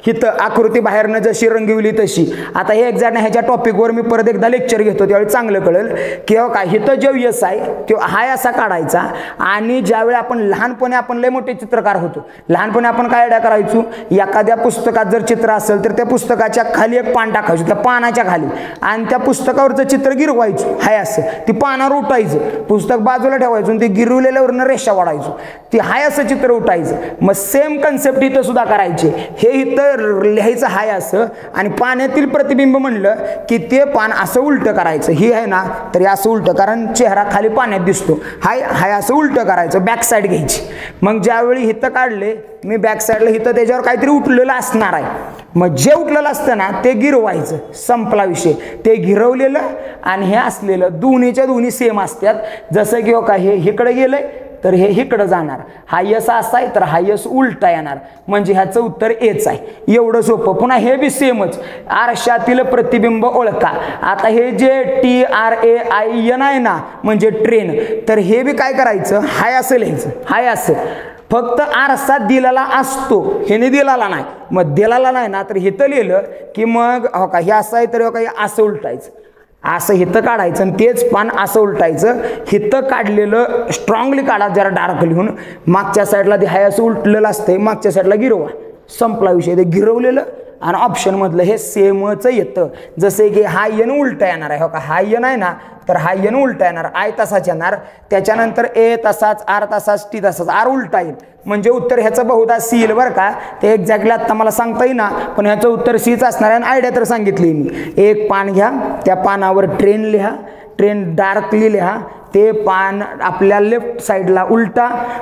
हिथं आकृती बाहेरनं जशी रंगविली तशी. आता हे एक्झॅक्ट ह्याच्या टॉपिकवर मी परत एकदा लेक्चर घेतो त्यावेळी चांगलं कळेल की हो काय हिथं जो यस आहे तो हाय असा काढायचा. आणि ज्यावेळी आपण लहानपणी आपण लय मोठे चित्रकार होतो. लहानपणी आपण काय आयडिया करायचो एखाद्या पुस्तकात जर चित्र असेल तर त्या पुस्तकाच्या खाली एक पान टाकायचो त्या पानाच्या खाली आणि त्या पुस्तकावरचं चित्र गिरवायचो हाय असं. ती पानावर उठायचं पुस्तक बाजूला ठेवायचो आणि ते गिरवलेल्यावरनं रेषा वाढायचो ती हाय असं चित्र उठायचं. मग सेम कन्सेप्ट इथं सुद्धा करायचे. हे इथं लिहायचं हाय असं आणि पाण्यातील प्रतिबिंब म्हणलं की ते पान असं उलट करायचं. ही आहे ना तरी असं उलट कारण चेहरा खाली पाण्यात दिसतो. हाय असं उलट करायचं. बॅक साईड घ्यायची. मग ज्यावेळी हिथं काढले मी बॅक साईडला हिथं त्याच्यावर काहीतरी उठलेलं असणार आहे. मग जे उठलेलं असतं ना ते गिरवायचं. संपला विषय. ते गिरवलेलं आणि हे असलेलं दोन्हीच्या दोन्ही सेम असतात. जसं की हो का हे इकडे गेलंय तर हे इकडं जाणार. हा यस असा आहे तर हा यस उलटा येणार. म्हणजे ह्याचं उत्तर एच आहे. एवढं सोपं. पुन्हा हे बी सेमच. आरशातील प्रतिबिंब ओळखा. आता हे जे TRAIN आहे ना म्हणजे ट्रेन तर हे बी काय करायचं हाय असं लिहायचं. हाय असं फक्त आरसा दिलेला असतो ह्याने दिलेला नाही. मग दिलेला नाही ना तर हिथं लिहिलं की मग हो का हे असं आहे तर हो का हे असं उलटायचं. असं हिथं काढायचं आणि तेच पान असं उलटायचं. हिथं काढलेलं स्ट्रॉंगली काढा जरा डार्क लिहून. मागच्या साईडला ते हाय असं उलटलेलं असतंय मागच्या साईडला गिरवा. संपला विषय. ते गिरवलेलं आणि ऑप्शन मधलं हे सेमच येतं. जसे की हा यन उलटा येणार आहे हो का हा यन आहे ना तर हा यन उलटा येणार. आय तसाच येणार. त्याच्यानंतर ए तसाच आर तसाच टी तसाच आर उलटा येईल. म्हणजे उत्तर ह्याचं बहुधा सी येईल बरं का. ते एक्झॅक्टली आता मला सांगता येईना पण ह्याचं उत्तर सीच असणार आहे. आणि आयडिया तर सांगितली मी. एक पान घ्या त्या पानावर ट्रेन लिहा. ट्रेन डार्कली लिहा. ते पान आपल्या लेफ्ट साईडला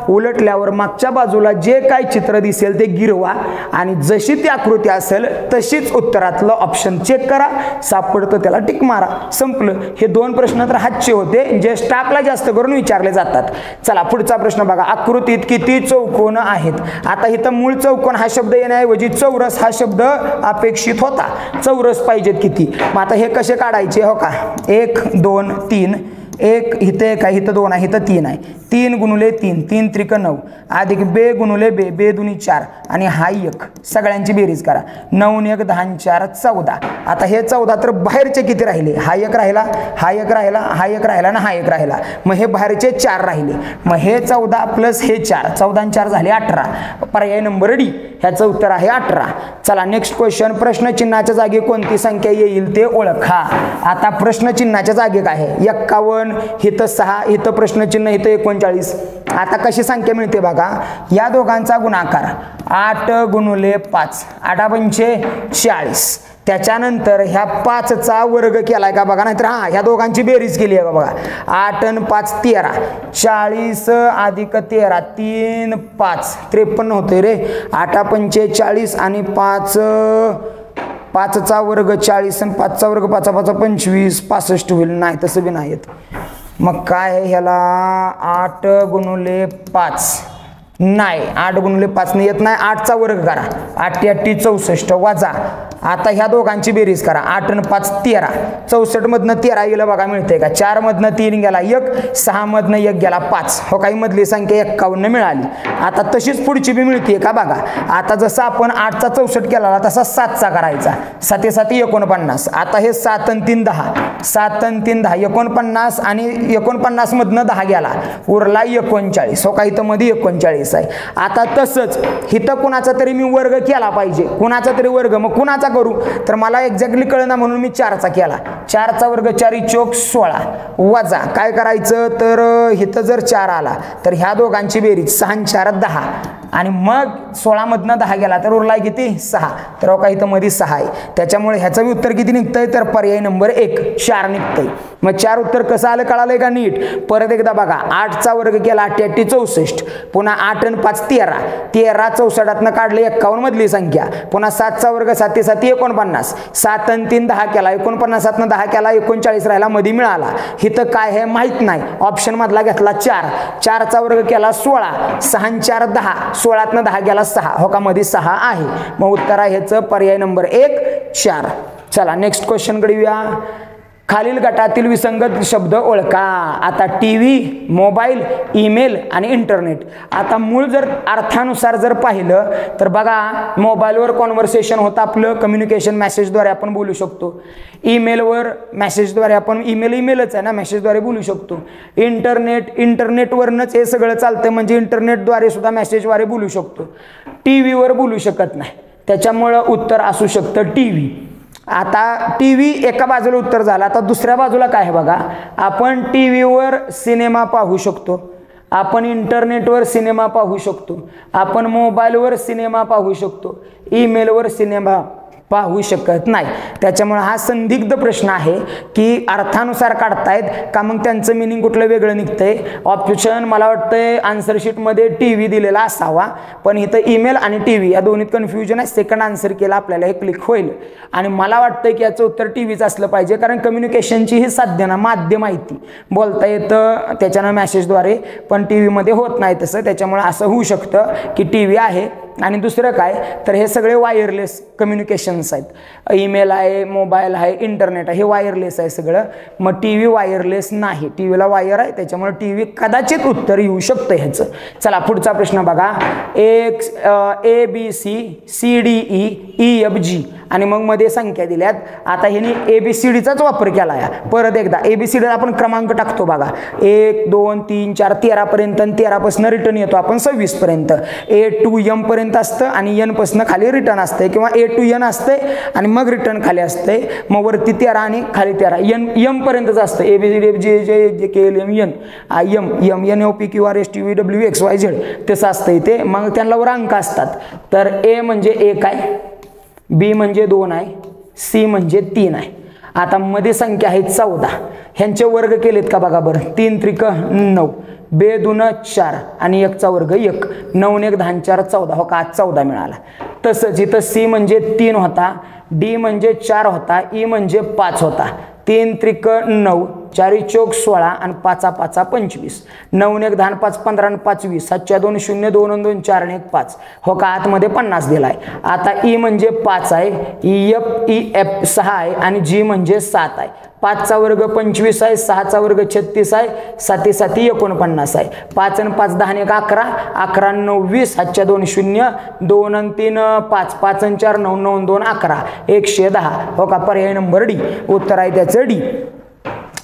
उलटल्यावर मागच्या बाजूला जे काय चित्र दिसेल ते गिरवा आणि जशी ती आकृती असेल तशीच उत्तरातलं ऑप्शन चेक करा, सापडतं त्याला टिक मारा, संपलं. हे 2 प्रश्न तर हातचे होते जे स्टाफला जास्त करून विचारले जातात. चला पुढचा प्रश्न बघा. आकृतीत किती चौकोन आहेत? आता इथं मूळ चौकोन हा शब्द येण्याऐवजी चौरस हा शब्द अपेक्षित होता. चौरस पाहिजेत किती? मग आता हे कसे काढायचे? हो का, 1 2 3, 1 इथं 1 आहे, इथं 2 आहे, इथं 3 आहे. 3 गुणुले 3, 3 त्रिक 9 अधिक बे गुणुले बे, बे दुनी 4 आणि हा 1. सगळ्यांची बेरीज करा. 9 1 10 4 14. आता हे 14 तर बाहेरचे किती राहिले? हा 1 राहिला, हा 1 राहिला, हा 1 राहिला आणि हा 1 राहिला. मग हे बाहेरचे 4 राहिले. मग हे 14 प्लस हे 4, 14 आणि 4 झाले 18. पर्याय नंबर डी, ह्याचं उत्तर आहे 18. चला नेक्स्ट क्वेश्चन. प्रश्नचिन्हाच्या जागी कोणती संख्या येईल ते ओळखा. आता प्रश्नचिन्हाच्या जागी काय आहे? 51, इथं 6, इथं प्रश्नचिन्ह, इथं 39. आता कशी संख्या मिळते बघा. या दोघांचा गुणाकार 8 गुणुले 5, 8 पंचे 40. त्याच्यानंतर ह्या 5चा वर्ग केलाय का बघा, नाहीतर हा ह्या दोघांची बेरीज केली आहे बघा. 8 आणि 5 13, 40 अधिक 13 3 5 53 होते रे. 8 पंचे 40 आणि 5चा वर्ग 40 आणि 5चा वर्ग 5 5 25 65 होईल. नाही तसं बी नाही येत. मग काय ह्याला 8 गुणुले 5 नाही, 8 गुणुले 5 नाही येत नाही. 8चा वर्ग करा, 8 8 64 वाजा. आता ह्या दोघांची बेरीज करा. 8 आणि 5 13, 64 मधनं 13 गेलं बघा, मिळते का? 4 मधनं 3 गेला 1, 6 मधनं 1 गेला 5. हो काही मधली संख्या 51 मिळाली. आता तशीच पुढची बी मिळते का बघा. आता जसं आपण 8चा 64 केला तसा 7चा करायचा. 7 7 49. आता हे 7 आणि 3 10, 7 आणि 3 10 49 आणि 49 मधनं 10 गेला, उरला 39. हो का, इथं मध्ये 39 आहे. आता तसंच इथं कुणाचा तरी मी वर्ग केला पाहिजे, कुणाचा तरी वर्ग. मग कुणाचा करू? तर मला एक्झॅक्टली कळना म्हणून मी 4चा केला. 4चा वर्ग 4 चोक 16 वजा काय करायचं, तर इथं जर 4 आला तर ह्या दोघांची बेरीज 6 4 10 आणि मग 16 मधनं 10 गेला तर उरला किती? 6. तर हो का इथं मध्ये 6 आहे. त्याच्यामुळे ह्याचं उत्तर किती निघतंय? तर पर्याय नंबर 1 4 निघतंय. मग 4 उत्तर कसं आलं कळालंय का नीट? परत एकदा बघा. 8चा वर्ग केला 8 8 64, पुन्हा 8 आणि 5 13, 13 64 काढले 51 मधली संख्या. पुन्हा 7चा वर्ग 7 7 49, 7 आणि 3 10 केला, 49 7 10 केला 39 राहिला, मध्ये मिळाला. इथं काय आहे माहित नाही. ऑप्शन मधला घेतला 4, 4चा वर्ग केला 16, 6 आणि 4 10, 16 10 गेला 6. हो का मध्ये 6 आहे. मग उत्तर आहे ह्याचं पर्याय नंबर 1 4. चला नेक्स्ट क्वेश्चन कडे येऊया. खालील गटातील विसंगत शब्द ओळखा. आता टीव्ही, मोबाईल, ईमेल आणि इंटरनेट. आता मूळ जर अर्थानुसार जर पाहिलं तर बघा, मोबाईलवर कॉन्व्हर्सेशन होतं आपलं, कम्युनिकेशन मेसेजद्वारे आपण बोलू शकतो. ईमेलवर मेसेजद्वारे आपण ईमेलच आहे ना, मेसेजद्वारे बोलू शकतो. इंटरनेटवरनंच हे सगळं चालतं, म्हणजे इंटरनेटद्वारे सुद्धा मेसेजद्वारे बोलू शकतो. टीव्हीवर बोलू शकत नाही. त्याच्यामुळं उत्तर असू शकतं टीव्ही. आता टीव्ही एका बाजूला उत्तर झाला. आता दुसऱ्या बाजूला काय आहे बघा. आपण टीव्हीवर सिनेमा पाहू शकतो, आपण इंटरनेटवर सिनेमा पाहू शकतो, आपण मोबाईलवर सिनेमा पाहू शकतो, ईमेलवर सिनेमा पाहू शकत नाही. त्याच्यामुळे हा संदिग्ध प्रश्न आहे की अर्थानुसार काढतायत का मग त्यांचं मिनिंग कुठलं वेगळं निघतंय. ऑप्शन मला वाटतंय आन्सर शीटमध्ये टीव्ही दिलेला असावा, पण इथं ईमेल आणि टीव्ही या दोन्हीत कन्फ्युजन आहे. सेकंड आन्सर केला आपल्याला हे क्लिक होईल आणि मला वाटतंय की याचं उत्तर टीव्हीच असलं पाहिजे, कारण कम्युनिकेशनची ही साधना माध्यम आहे, ती बोलता येतं त्याच्यानं मेसेजद्वारे, पण टीव्हीमध्ये होत नाही तसं. त्याच्यामुळे असं होऊ शकतं की टीव्ही आहे. आणि दुसरं काय तर हे सगळे वायरलेस कम्युनिकेशन्स आहेत. ईमेल आहे, मोबाईल आहे, इंटरनेट आहे, हे वायरलेस आहे सगळं. मग टीव्ही वायरलेस नाही, टीव्हीला वायर आहे, त्याच्यामुळे टीव्ही कदाचित उत्तर येऊ शकतं ह्याचं. चला पुढचा प्रश्न बघा. ABC CDE EFG आणि मग मध्ये संख्या दिल्यात. आता ह्याने ABCDचाच वापर केला आहे. परत एकदा ABCD आपण क्रमांक टाकतो बघा, 1 2 3 4 13 पर्यंत आणि 13 पासून रिटर्न येतो आपण 26 पर्यंत. A to M पर्यंत असतं आणि N पासून खाली रिटर्न असते, किंवा A to N असते आणि मग रिटर्न खाली असते. मग वरती 13 आणि खाली 13 M पर्यंतच असतं. ABCDFGHIJKLMN MNOPQRSTUVWXYZ तसं असतं इथे. मग त्यांना वर अंक असतात. तर A म्हणजे 1 आहे, B म्हणजे 2 आहे, C म्हणजे 3 आहे. आता मध्ये संख्या आहे 14, ह्यांचे वर्ग केलेत का बघा बरं. 3 त्रिक 9, 2 दून 4 आणि 1 चा वर्ग 1, 9 1 10 4 14. हो का, आज 14 मिळाला. तसंच इथं सी म्हणजे 3 होता, डी म्हणजे 4 होता, ई म्हणजे 5 होता. 3 त्रिक 9, 4 चौक 16 आणि 5 5 25. 9 1 10 5 15 आणि 5 20. 7 2 0 2 2 4 आणि 1 5. हो का, आतमध्ये 50 दिलाय. आता ई म्हणजे 5 आहे, ई एफ 6 आहे आणि जी म्हणजे 7 आहे. 5 चा वर्ग 25 आहे, 6 चा वर्ग 36 आहे, 7 7 49 आहे. 5 आणि 5 10 आणि 1 11, 11 9 20. 7 2 0 2 आणि 3 5, 5 आणि 4 9 9 2 11, 110. हो का, पर्याय नंबर डी उत्तर आहे त्याचं डी.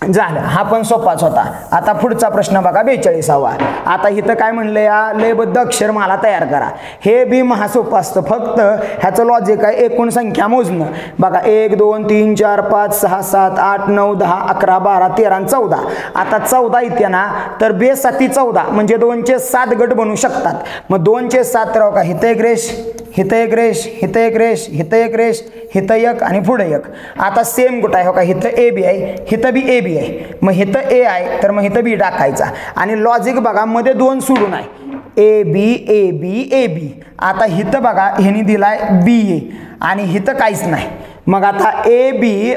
झालं, हा पण सोपाच होता. आता पुढचा प्रश्न बघा 42वा. आता इथं काय म्हणलं, या लयबद्ध अक्षरमाला तयार करा. हे बी महासोपं असतं, फक्त ह्याचं लॉजिक आहे एकूण संख्या मोजणं. बघा 1 2 3 4 5 6 7 8 9 10 11 12 13 आणि 14. आता 14 येते ना, तर बेस 14 म्हणजे 2 चे 7 गट बनू शकतात. मग 2 चे 7 राव का, हिथं एक रेष, हिथं एक रेष, हिथं एक रेष, हिथं एक रेष, हिथं एक आणि पुढे एक. आता सेम कुठं आहे, हो का, हिथं ए बी आहे, हिथं बी ए बी आहे. मग हिथं ए आहे तर मग हिथं बी टाकायचा. आणि लॉजिक बघा, मध्ये 2 सोडून आहे, ए बी ए बी ए बी. आता हिथं बघा ह्यानी दिलाय बी ए आणि हिथं काहीच नाही. मग आता ए बी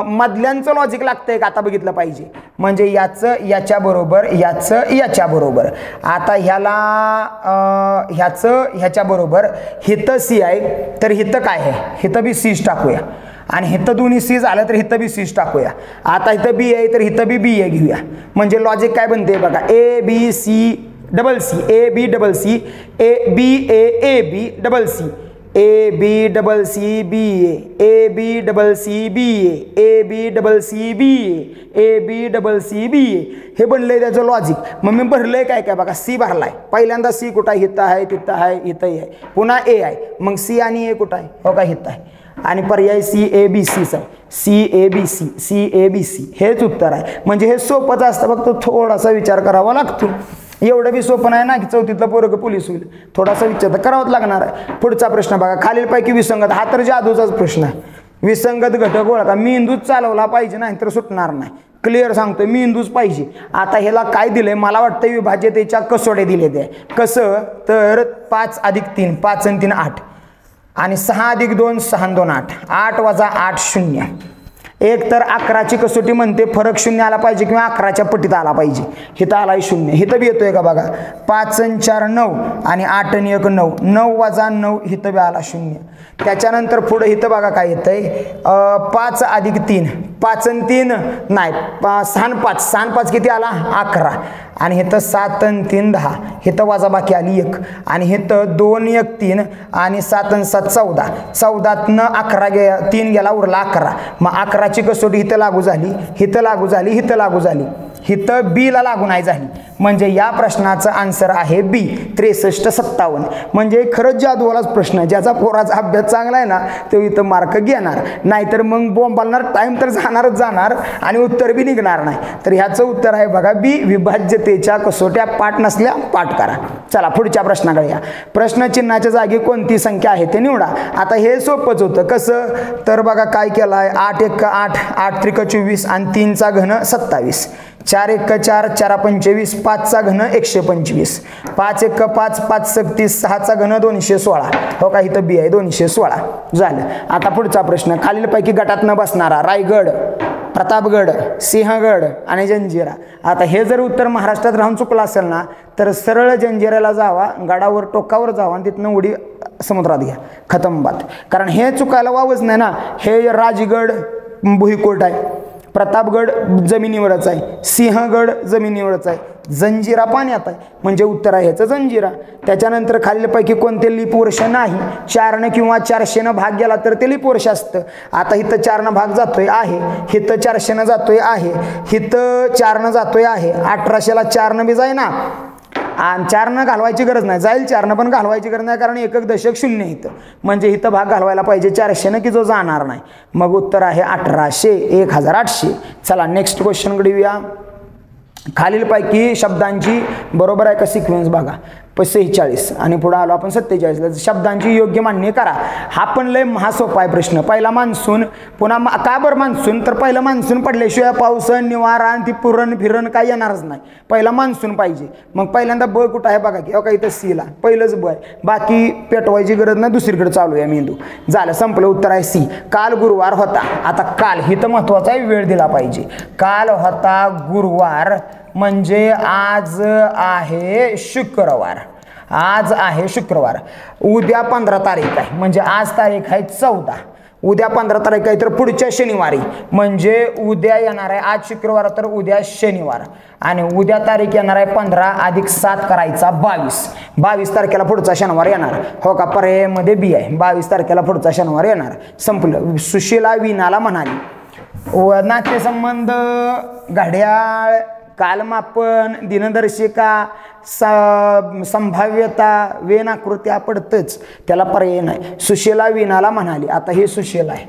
मधल्यांचं लॉजिक लागतंय का, आता बघितलं पाहिजे. म्हणजे याचं याच्या बरोबर, याचं याच्या बरोबर. आता ह्याला ह्याचं ह्याच्या बरोबर. हिथं सी आहे तर हिथं काय आहे, हिथं बी सीच टाकूया. आणि हिथं दोन्ही सी झालं तर हिथं बी सीच टाकूया. आता इथं बी आहे तर हिथं बी ए घेऊया. म्हणजे लॉजिक काय बनते बघा, A B C double C, A B double C, A B A B double C, A B double C B A B double C B A B double C B A B double C B हे बनलंय त्याचं logic. मग मी भरलंय काय काय बघा, C भरलाय. पहिल्यांदा C कुठं आहे, हिथं आहे, तिथं आहे, इथंही आहे. पुन्हा ए आहे, मग सी आणि ए कुठं आहे, हो का, हिथं आहे. आणि पर्याय सी ए बी सीचा, C A B C, C A B C हेच उत्तर आहे. म्हणजे हे सोपंच असतं, फक्त थोडासा विचार करावा लागतो. एवढं बी सोपं नाही ना की चौथीतलं पोरग पोलीस होईल. थोडासा विचार तर करावाच लागणार आहे. पुढचा प्रश्न बघा, खालीलपैकी विसंगत, हा तर जादूचाच प्रश्न आहे. विसंगत घटक ओळखा. मेंदूच चालवला पाहिजे, नाही तर सुटणार नाही. क्लिअर सांगतोय, मेंदूच पाहिजे. आता ह्याला काय दिलंय, मला वाटतं विभाज्यतेच्या कसोडे दिले ते. कसं तर 5 अधिक 3, 5 आणि 3 8 आणि 6 अधिक 2 6 आणि 2 8, 8 वजा 8 0. एक तर 11ची कसोटी म्हणते फरक 0 आला पाहिजे किंवा 11च्या पटीत आला पाहिजे. हिथं आलाय 0, हिथं बी येतोय का बघा. 5 आणि 4 9 आणि 8 आणि 1 9, 9 वजा 9 हिथं बी आला 0. त्याच्यानंतर पुढे हिथं बघा काय येतंय, 5 अधिक 3, 5 आणि 3 नाही, 6 आणि 5, 6 आणि 5 किती आला 11. आणि हिथं 7 आणि 3 10, हिथं वजा बाकी आली 1. आणि हिथं 2 1 3 आणि 7 आणि 7 14, 14तनं 11 3 गेला, उरला 11. मग 11ची कसोटी हिथं लागू झाली, हिथं लागू झाली, हिथं लागू झाली, हिथं बी ला लागू नाही झाली. म्हणजे या प्रश्नाचं आन्सर आहे बी 63 57. म्हणजे खरंच जादूवालाच प्रश्न आहे. ज्याचा पोराचा अभ्यास चांगला आहे ना तो इथं मार्क घेणार, नाहीतर मग बोंबालणार, टाइम तर जाणारच जाणार आणि उत्तर बी निघणार नाही. तर ह्याचं उत्तर आहे बघा बी, विभाज्यतेच्या कसोट्या पाठ नसल्या पाठ करा. चला पुढच्या प्रश्नाकडे या. प्रश्नचिन्हाच्या जागी कोणती संख्या आहे ते निवडा. आता हे सोपंच होतं. कसं तर बघा काय केलं आहे, 8 1 8, 8 3 24 आणि 3 चा घन 27, 4 1 4, 4 25, 5 चा घन 125, 5 1 5, 5 37, 6 चा घन 216. हो का, इथं बी आहे 216. झालं. आता पुढचा प्रश्न, खालीलपैकी गटात न बसणारा रायगड, प्रतापगड, सिंहगड आणि जंजिरा. आता हे जर उत्तर महाराष्ट्रात राहून चुकलं असेल ना तर सरळ जंजिराला जावा, गडावर टोकावर जावा आणि तिथनं उडी समुद्रात घ्या, खतम बात. कारण हे चुकायला वावच नाही ना. हे राजगड भुईकोट आहे, प्रतापगड जमिनीवरच आहे, सिंहगड जमिनीवरच आहे, जंजिरा पाण्यात आहे. म्हणजे उत्तर आहे ह्याचं जंजिरा. त्याच्यानंतर खालीलपैकी कोणते लीप वर्ष नाही, 4 किंवा 400 भाग गेला तर ते लीप वर्ष असतं. आता इथं 4 भाग जातोय आहे, हिथं 400 जातोय आहे, हिथं 4 जातोय आहे. 1800ला 4 बी जाय ना, आणि 4 घालवायची गरज नाही, जाईल 4 पण घालवायची गरज नाही, कारण 1 दशक 0 इथं. म्हणजे इथं भाग घालवायला पाहिजे 400 की जो जाणार नाही. मग उत्तर आहे 1800, 1800. चला नेक्स्ट क्वेश्चनकडे येऊया. खालीलपैकी शब्दांची बरोबर आहे का सिक्वेन्स बघा. 46 आणि पुढे आलो आपण 47. शब्दांची योग्य मांडणी करा. हा पण लय महासोपा आहे प्रश्न. पहिला मान्सून, पुन्हा का बरं मान्सून, तर पहिलं मान्सून पडल्याशिवाय पाऊस निवारा आणि ती पुरण फिरण काय येणारच नाही. पहिला मान्सून पाहिजे. मग पहिल्यांदा ब कुठं आहे बघा की अहो काही तर सीला पहिलंच ब आहे. बाकी पेटवायची गरज नाही, दुसरीकडे चालू आहे मेंदू. झालं, संपलं. उत्तर आहे सी. काल गुरुवार होता. आता काल ही तर महत्वाचा आहे, वेळ दिला पाहिजे. काल होता गुरुवार म्हणजे आज आहे शुक्रवार. आज आहे शुक्रवार. उद्या 15 तारीख आहे म्हणजे आज तारीख आहे 14. उद्या 15 तारीख आहे तर पुढच्या शनिवारी म्हणजे उद्या येणार आहे. आज शुक्रवार तर उद्या शनिवार आणि उद्या तारीख येणार आहे 15 अधिक 7 करायचा 22. 22 तारखेला पुढचा शनिवार येणार. हो का, पर्यायामध्ये बी आहे. 22 तारखेला पुढचा शनिवार येणार. संपलं. सुशीला वीणाला म्हणाली. नातेसंबंध, घड्याळ, कालमापन, दिनदर्शिका, संभाव्यता, वेनाकृत्या पडतच, त्याला पर्याय नाही. सुशीला वीणाला म्हणाली. आता ही सुशीला आहे,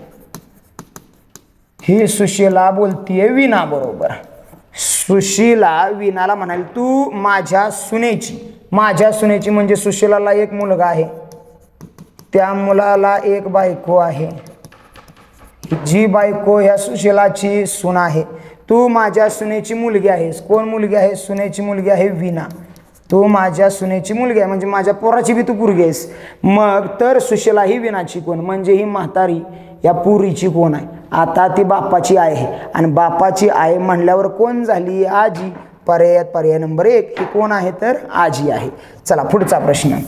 ही सुशीला बोलतीये वीणा बरोबर. सुशीला वीणाला म्हणाली तू माझ्या सुनेची. माझ्या सुनेची म्हणजे सुशीलाला एक मुलगा आहे, त्या मुलाला एक बायको आहे. जी बायको ह्या सुशीलाची सून आहे. तू माझ्या सुनेची मुलगी आहेस. कोण मुलगी आहे? सुनेची मुलगी आहे वीणा. तू माझ्या सुनेची मुलगी आहे म्हणजे माझ्या पोराची बी तू पोरगी आहेस. मग तर सुशीला ही वीणाची कोण म्हणजे ही म्हातारी या पुरीची कोण आहे? आता ती बापाची आई आहे आणि बापाची आई म्हणल्यावर कोण झाली? आजी. पर्याय नंबर 1 ही कोण आहे? तर आजी आहे. चला पुढचा प्रश्न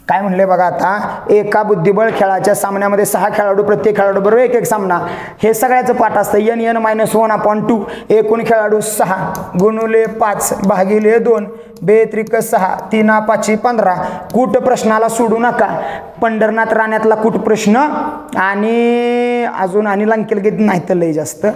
काय म्हणले बघा. आता एका बुद्धिबळ खेळाच्या सामन्यामध्ये 6 खेळाडू, प्रत्येक खेळाडू बरोबर एक सामना. हे सगळ्याचं पाठ असतं. n-1/2 एकूण खेळाडू 6 गुणुले 5 भागिले 2 बेत्रिक 6 3 5 15. कूट प्रश्नाला सोडू नका. पंढरनाथ राण्यातला कूट प्रश्न आणि अजून आणि लंकेल गीत नाही तर लय जास्त.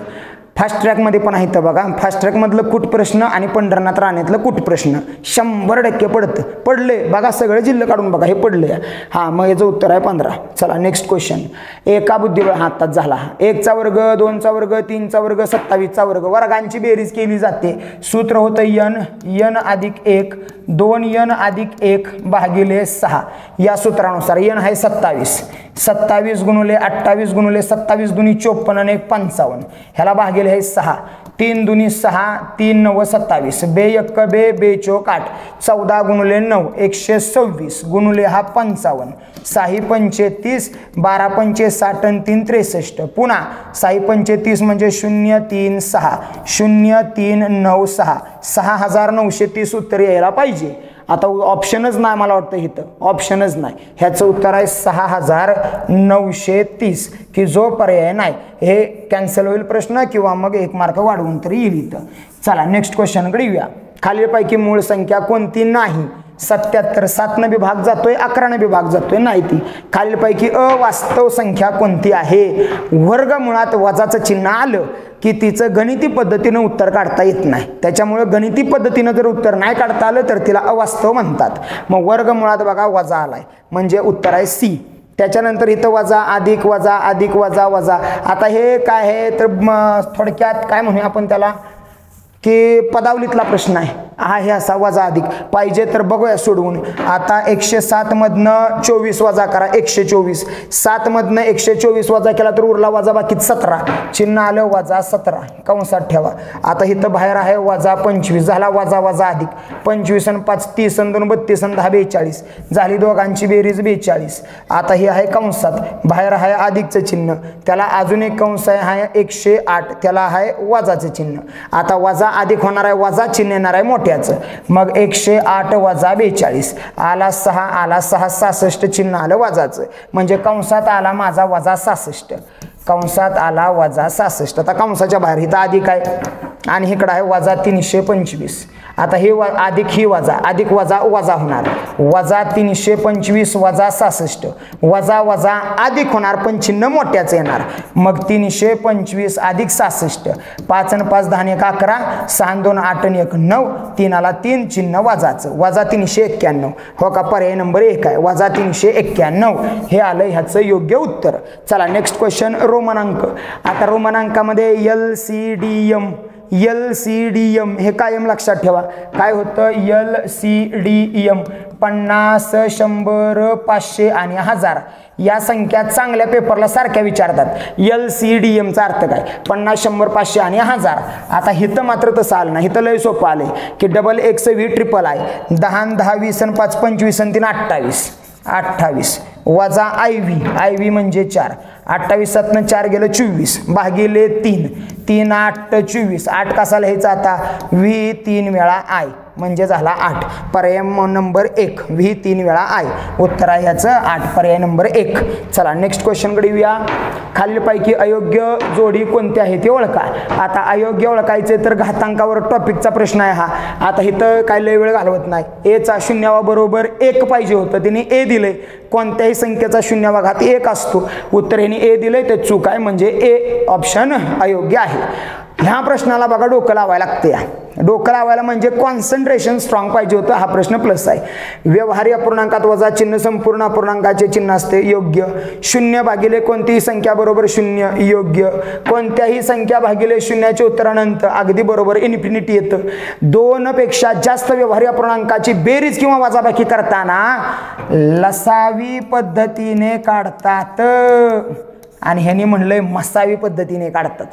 फास्ट ट्रॅकमध्ये पण आहे तर बघा. फास्ट ट्रॅकमधलं कूट प्रश्न आणि पंढरनाथ राण्यातलं कूट प्रश्न 100% पडतं. पडले बघा, सगळे जिल्हे काढून बघा, हे पडले. हां, मग याचं उत्तर आहे 15. चला नेक्स्ट क्वेश्चन. एका बुद्धिबळ हातात झाला. 1चा वर्ग, 2चा वर्ग, 3चा वर्ग, 27चा वर्ग. वर्गांची बेरीज केली जाते. सूत्र होतं n अधिक 1 2n अधिक 1 भागिले 6. या सूत्रानुसार n आहे 27. 27 गुणुले 28 गुणुले 27 दुनी 54 आणि 1 55. ह्याला भागिले आहे 6. 3 दुनी 6 3 9 27. बे 1 बे बे चोक 8. 14 गुणुले 9 126 गुणुले हा 55. 6 पंचे 30 12 पंचे 60 आणि 3 63. पुन्हा 6 पंचे 30 म्हणजे 0 3 6 0 3 9 6 6930 उत्तर यायला पाहिजे. आता ऑप्शनच नाही मला वाटतं इथं, ऑप्शनच नाही. ह्याचं उत्तर आहे 6930 की जो पर्याय नाही. हे कॅन्सल होईल प्रश्न किंवा मग 1 मार्क वाढवून तरी येईल इथं. चला नेक्स्ट क्वेश्चनकडे येऊया. खालीलपैकी मूळ संख्या कोणती नाही? 77 7 विभाग जातोय, 11 विभाग जातोय, नाही ती. खालीलपैकी अवास्तव संख्या कोणती आहे? वर्गमुळात वजाचं चिन्ह आलं की तिचं गणिती पद्धतीनं उत्तर काढता येत नाही. त्याच्यामुळे गणिती पद्धतीनं जर उत्तर नाही काढता आलं तर तिला अवास्तव म्हणतात. मग वर्गमुळात बघा वजा आलाय म्हणजे उत्तर आहे सी. त्याच्यानंतर इथं वजा अधिक वजा अधिक वजा वजा. आता हे काय आहे तर थोडक्यात काय म्हणूया आपण त्याला की पदावलीतला प्रश्न आहे हा. हे असा वजा अधिक पाहिजे तर बघूया सोडवून. आता 107 मधनं 24 वजा करा 124. 7 मधनं 124 वजा केला तर उरला वजा बाकी 17. चिन्ह आलं वजा 17 कंसात ठेवा. आता इथं बाहेर आहे वजा 25 झाला वजा वजा अधिक 25 आणि 5 30 आणि 2 32 आणि 10 42 झाली. दोघांची बेरीज 42. आता हे आहे कंसात, बाहेर आहे अधिकचं चिन्ह, त्याला अजून एक कंस आहे 108, त्याला आहे वजाचं चिन्ह. आता वजा अधिक होणार आहे, वजा चिन्ह येणार आहे मोठ्याचं. मग 108 वजा 42 आला 6 आला 6 66 चिन्ह आलं वजाचं म्हणजे कंसात आला माझा वजा 66. कंसात आला वजा 66. आता कंसाच्या बाहेर इथं अधिक आहे आणि इकडं आहे वजा 325. आता हे अधिक ही वजा अधिक वजा वजा होणार वजा 325 वजा 66 वजा वजा अधिक होणार पण चिन्ह मोठ्याचं येणार. मग 325 अधिक 66 5 आणि 5 10 1 11 6 आणि 2 8 आणि 1 9 3 आला 3 चिन्ह वजाचं वजा 391. हो का, पर्याय नंबर 1 आहे वजा 391 हे आलं ह्याचं योग्य उत्तर. चला नेक्स्ट क्वेश्चन रोमन अंक. आता रोमन अंकामध्ये LCDM हे कायम लक्षात ठेवा. काय होतं LCDM 50, 100, 500 आणि 1000 या संख्या चांगल्या पेपरला सारख्या विचारतात. LCDMचा अर्थ काय? 50, 100, 500 आणि 1000. आता हिथं मात्र तसं आलं नाही. हिथं लय सोपं आलंय की double x V triple I. 10 10 20 आणि 5 25 आणि 3 28. 28 वजा आय व्ही म्हणजे 4. 28 7 4 गेलं 24 भागिले 3. 3 8 24. 8 कसा लिहायचा आता? व्ही 3 वेळा आय म्हणजे झाला 8. पर्याय नंबर 1 व्ही 3 वेळा आय. उत्तर आहे याचं 8. पर्याय नंबर 1. चला नेक्स्ट क्वेश्चनकडे येऊया. खालीलपैकी अयोग्य जोडी कोणती आहे ते ओळखा. आता अयोग्य ओळखायचे तर घातांकावर टॉपिकचा प्रश्न आहे हा. आता इथं काय लय वेळ घालवत नाही. एचा शून्यावा बरोबर 1 पाहिजे होतं, तिने ए दिले. कोणत्याही संख्येचा शून्यावा घात 1 असतो. उत्तर ह्याने ए दिले ते चूक आहे, म्हणजे ए ऑप्शन अयोग्य आहे. ह्या प्रश्नाला बघा डोकं लावायला लागते. डोकं लावायला म्हणजे कॉन्सन्ट्रेशन स्ट्रॉंग पाहिजे होतं. हा प्रश्न प्लस आहे. व्यवहारी अपूर्णांकात वजा चिन्ह संपूर्ण अपूर्णांकाचे चिन्ह असते योग्य. 0 भागिले कोणतीही संख्या बरोबर 0 योग्य. कोणत्याही संख्या भागिले शून्याच्या उत्तरानंतर अगदी बरोबर इन्फिनिटी येतं. 2 पेक्षा जास्त व्यवहारी अपूर्णांकाची बेरीज किंवा वजाबाकी करताना लसावी पद्धतीने काढतात आणि ह्यांनी म्हणलंय मसावी पद्धतीने काढतात.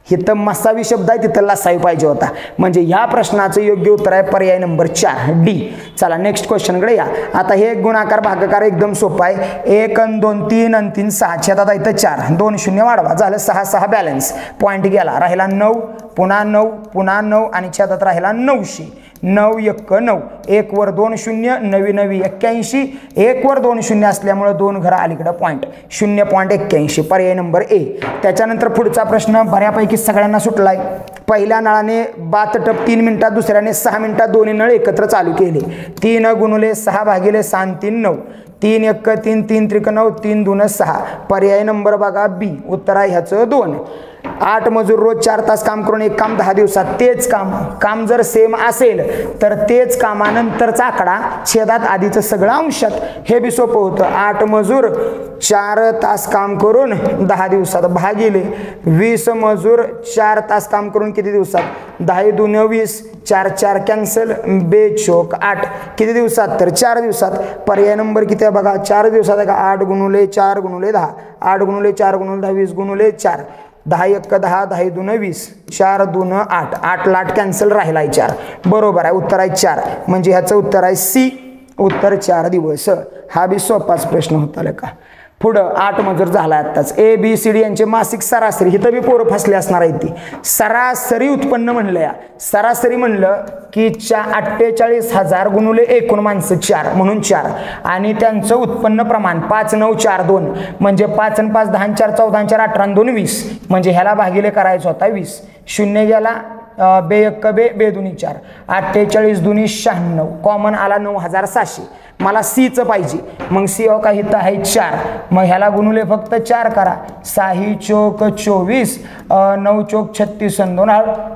इथं मसावी शब्द आहे, तिथं लसावी पाहिजे होता. म्हणजे ह्या प्रश्नाचं योग्य उत्तर आहे पर्याय नंबर 4 डी. चला नेक्स्ट क्वेश्चनकडे या. आता हे गुणाकार भागाकार एकदम सोपं आहे. 1 आणि 2 3 आणि 3 6 छेदात इथं 4 2 0 वाढवा झालं 6 6 बॅलन्स. पॉईंट गेला, राहिला 9 पुन्हा 9 पुन्हा 9 आणि छेदात राहिला 900. 9 1 9. 1 वर 2 0 9 9 81. 1 वर 2 0 असल्यामुळे 2 घरा अलीकडे पॉईंट 0.81. पर्याय नंबर ए. त्याच्यानंतर पुढचा प्रश्न बऱ्यापैकी सगळ्यांना सुटलाय. पहिल्या नळाने बात टप 3 मिनिटात, दुसऱ्याने 6 मिनिटात दोन्ही नळ एकत्र चालू केले. 3 गुणुले 6 भागिले 6 3 9. 3 1 3 3 त्रिक 9 3 2 6. पर्याय नंबर बघा बी. उत्तर आहे ह्याचं 2. 8 मजूर रोज 4 तास काम करून एक काम 10 दिवसात. तेच काम जर सेम असेल तर तेच कामानंतरचा आकडा छेदात आधीचं सगळं अंशात. हे बी सोपं होतं. 8 मजूर 4 तास काम करून 10 दिवसात भागिले 20 मजूर 4 तास काम करून किती दिवसात? 10 2 20. 4 4 कॅन्सल. बेचोक 8 किती दिवसात? तर 4 दिवसात. पर्याय नंबर किती आहे बघा? 4 दिवसात आहे का? 8 गुणुले 4 गुणुले 10. 8 गुणुले 4 गुणुले 10 20 गुणुले 4. 10 1 10 10 2 20. 4 2 8. 8 लाट कॅन्सल राहिला 4. बरोबर आहे. उत्तर आहे 4. म्हणजे ह्याचं उत्तर आहे सी. उत्तर 4 दिवस. हा बी सोपाच प्रश्न होता का. पुढं 8 मजूर झाला आत्ताच. ए बी सी डी यांचे मासिक सरासरी. इथं बी पोरं फसले असणार आहे ती. सरासरी उत्पन्न म्हणलं या. सरासरी म्हणलं की 48,000 गुणुले एकूण माणसं 4 म्हणून 4 आणि त्यांचं उत्पन्न प्रमाण 5 9 4 2 म्हणजे 5 आणि 5 10 4 14 4 18 आणि 2 20 म्हणजे ह्याला भागिले करायचं होता 20. 0 गेला बे 1 बे बे 2 4. 48 2 96. कॉमन आला 9700. मला सीचं पाहिजे. मग सी हो का इथं आहे 4. मग ह्याला गुणुले फक्त 4 करा. 6 चोक 24 9 चोक 36 आणि 2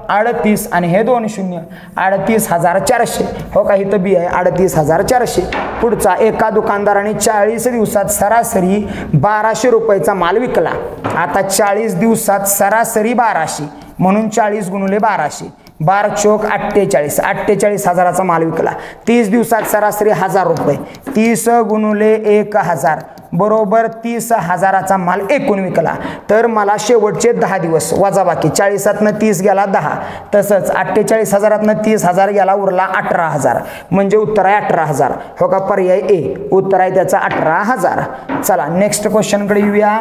38 आणि हे 2 0 38,400. हो का इथं बी आहे 38,400. पुढचा एका दुकानदाराने 40 दिवसात सरासरी 1200 रुपयाचा माल विकला. आता 40 दिवसात सरासरी 1200 म्हणून 40 गुणुले 1200. 12 चोक 48. 48,000चा माल विकला. 30 दिवसात सरासरी 1000 रुपये. 30 गुणुले 1000 बरोबर 30,000चा माल एकूण विकला. तर मला शेवटचे 10 दिवस वजाबाकी 40तनं 30 गेला 10. तसंच 48,000तनं 30,000 गेला उरला 18,000 म्हणजे उत्तर आहे 18,000. हो का पर्याय ए. उत्तर आहे त्याचा 18,000. चला नेक्स्ट क्वेश्चनकडे येऊया.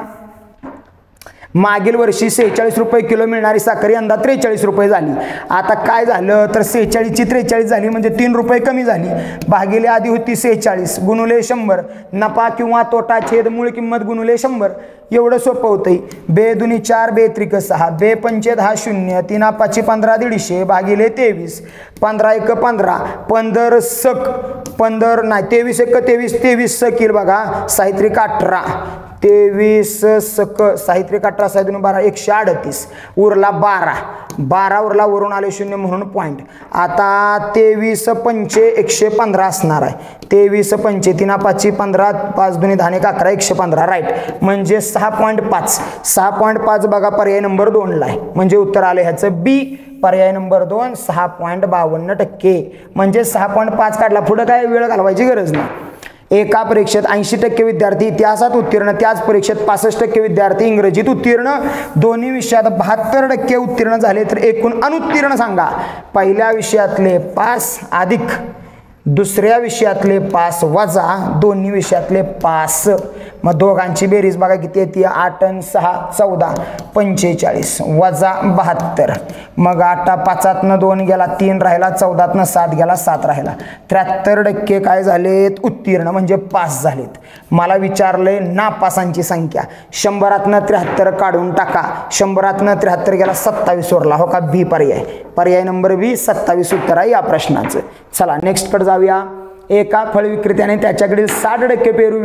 मागील वर्षी 46 रुपये किलो मिळणारी साखर यंदा 43 रुपये झाली. आता काय झालं तर 46 ची 43 झाली म्हणजे 3 रुपये कमी झाली. भागिले आधी होती 46 गुणुले 100. नफा किंवा तोटा छेद मूळ किंमत गुणुले 100. एवढं सोपं होतंय. बे 2 4 बे 3 6 बे 5 10 0 3 5 15 150 भागिले 23. 15 1 15 15 सक 15 नाही 23 1 23 23 सकील बघा साहित्रिक 18 23 सक साहित्रिक 18 साहित्य 12 138 उरला 12. 12 उरला वरून आले 0 म्हणून पॉईंट. आता 23 5 115 असणार आहे. 23 5 3 5 15 5 2 10 11 115 राईट म्हणजे 6.5. 6.5 बघा पर्याय नंबर 2ला आहे, म्हणजे उत्तर आलं ह्याचं बी, पर्याय नंबर 2 6.52%. म्हणजे 6.5 काढला, पुढे काय वेळ घालवायची गरज नाही. एका परीक्षेत 80% विद्यार्थी इतिहासात उत्तीर्ण, त्याच परीक्षेत 65% विद्यार्थी इंग्रजीत उत्तीर्ण, दोन्ही विषयात 72% उत्तीर्ण झाले तर एकूण अनुत्तीर्ण सांगा. पहिल्या विषयातले पास अधिक दुसऱ्या विषयातले पास वजा दोन्ही विषयातले पास. मग दोघांची बेरीज बघा किती येते, 8 आणि 6 14 45 वजा 72. मग 8 5 2 गेला 3 राहिला, 14 7 गेला 7 राहिला. 73% काय झालेत उत्तीर्ण, म्हणजे पास झालेत. मला विचारलंय नापासांची संख्या. 100तनं 73 काढून टाका, 100तनं 73 गेला 27 उरला. हो का, बी पर्याय, पर्याय नंबर बी 27 उत्तर आहे या प्रश्नाचं. चला नेक्स्ट कडे जाऊया. एका फळ विक्रेत्याने त्याच्याकडील 60% पेरू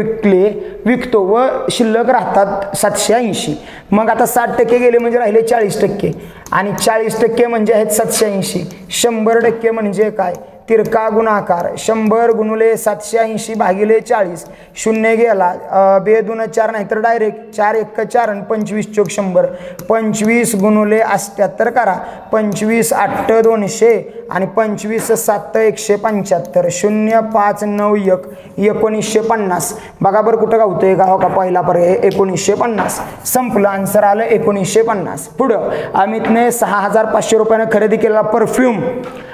विकतो व शिल्लक राहतात 780. मग आता 60% गेले म्हणजे राहिले 40%, आणि 40% म्हणजे आहेत 780. 100% म्हणजे काय, तिरका गुणाकार. 100 गुणुले 780 भागिले 40, शून्य गेला, बेदून 4 नाही तर डायरेक्ट 4 1 4 आणि 25 चोक 100. 25 गुणुले 78 करा, 25 8 200 आणि 25 7 175. 0 5 9 1 1950. बघा बरं कुठं गावतोय का, हो का पहिला पर्याय 1950. संपलं, आन्सर आलं 1950. पुढं अमितने 6500 रुपयानं खरेदी केलेला परफ्यूम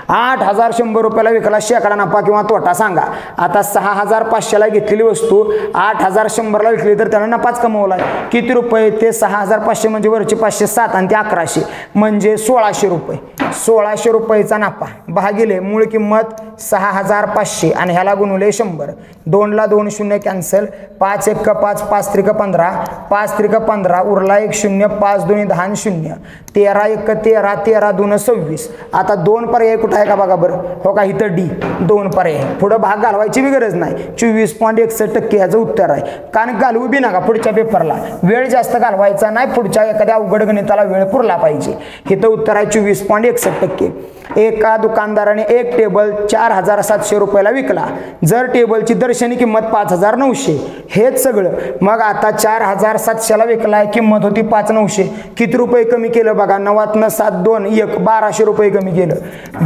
8100 रुपयाला विकला, शेकडा नफा किंवा तोटा सांगा. आता 6500ला घेतलेली वस्तू 8100ला विकली तर त्यानं नफाच कमवला. किती रुपये ते 6500 म्हणजे वरचे 507 आणि ते 1100 म्हणजे 1600 रुपये. 1600 रुपयेचा नफा भागिले मूळ किंमत 6500 आणि ह्याला गुणुले 100. 2 ला 2 शून्य कॅन्सल, 5 1 5 5 3 15 5 3 15 उरला 1 0 5 2 10 0 13 1 13 13 2 26. आता 2 पर्याय कुठं आहे का बघा बरं, हो का इथं डी 2 पर्याय. पुढं भाग घालवायची बी गरज नाही. 24.61% ह्याचं उत्तर आहे. कारण घालवू बी नका पुढच्या पेपरला, वेळ जास्त घालवायचा नाही, पुढच्या एखाद्या अवघड गणिताला वेळ पुरला पाहिजे. इथं उत्तर आहे 24.61%. एका दुकानदाराने एक टेबल 4700 रुपयाला विकला. जर टेबलची दर्शनी किंमत 5900, हेच सगळं. मग आता 4700ला विकलाय, किंमत होती 5900. किती रुपये कमी केलं बघा, 90 7 2 1 1200 रुपये कमी केलं.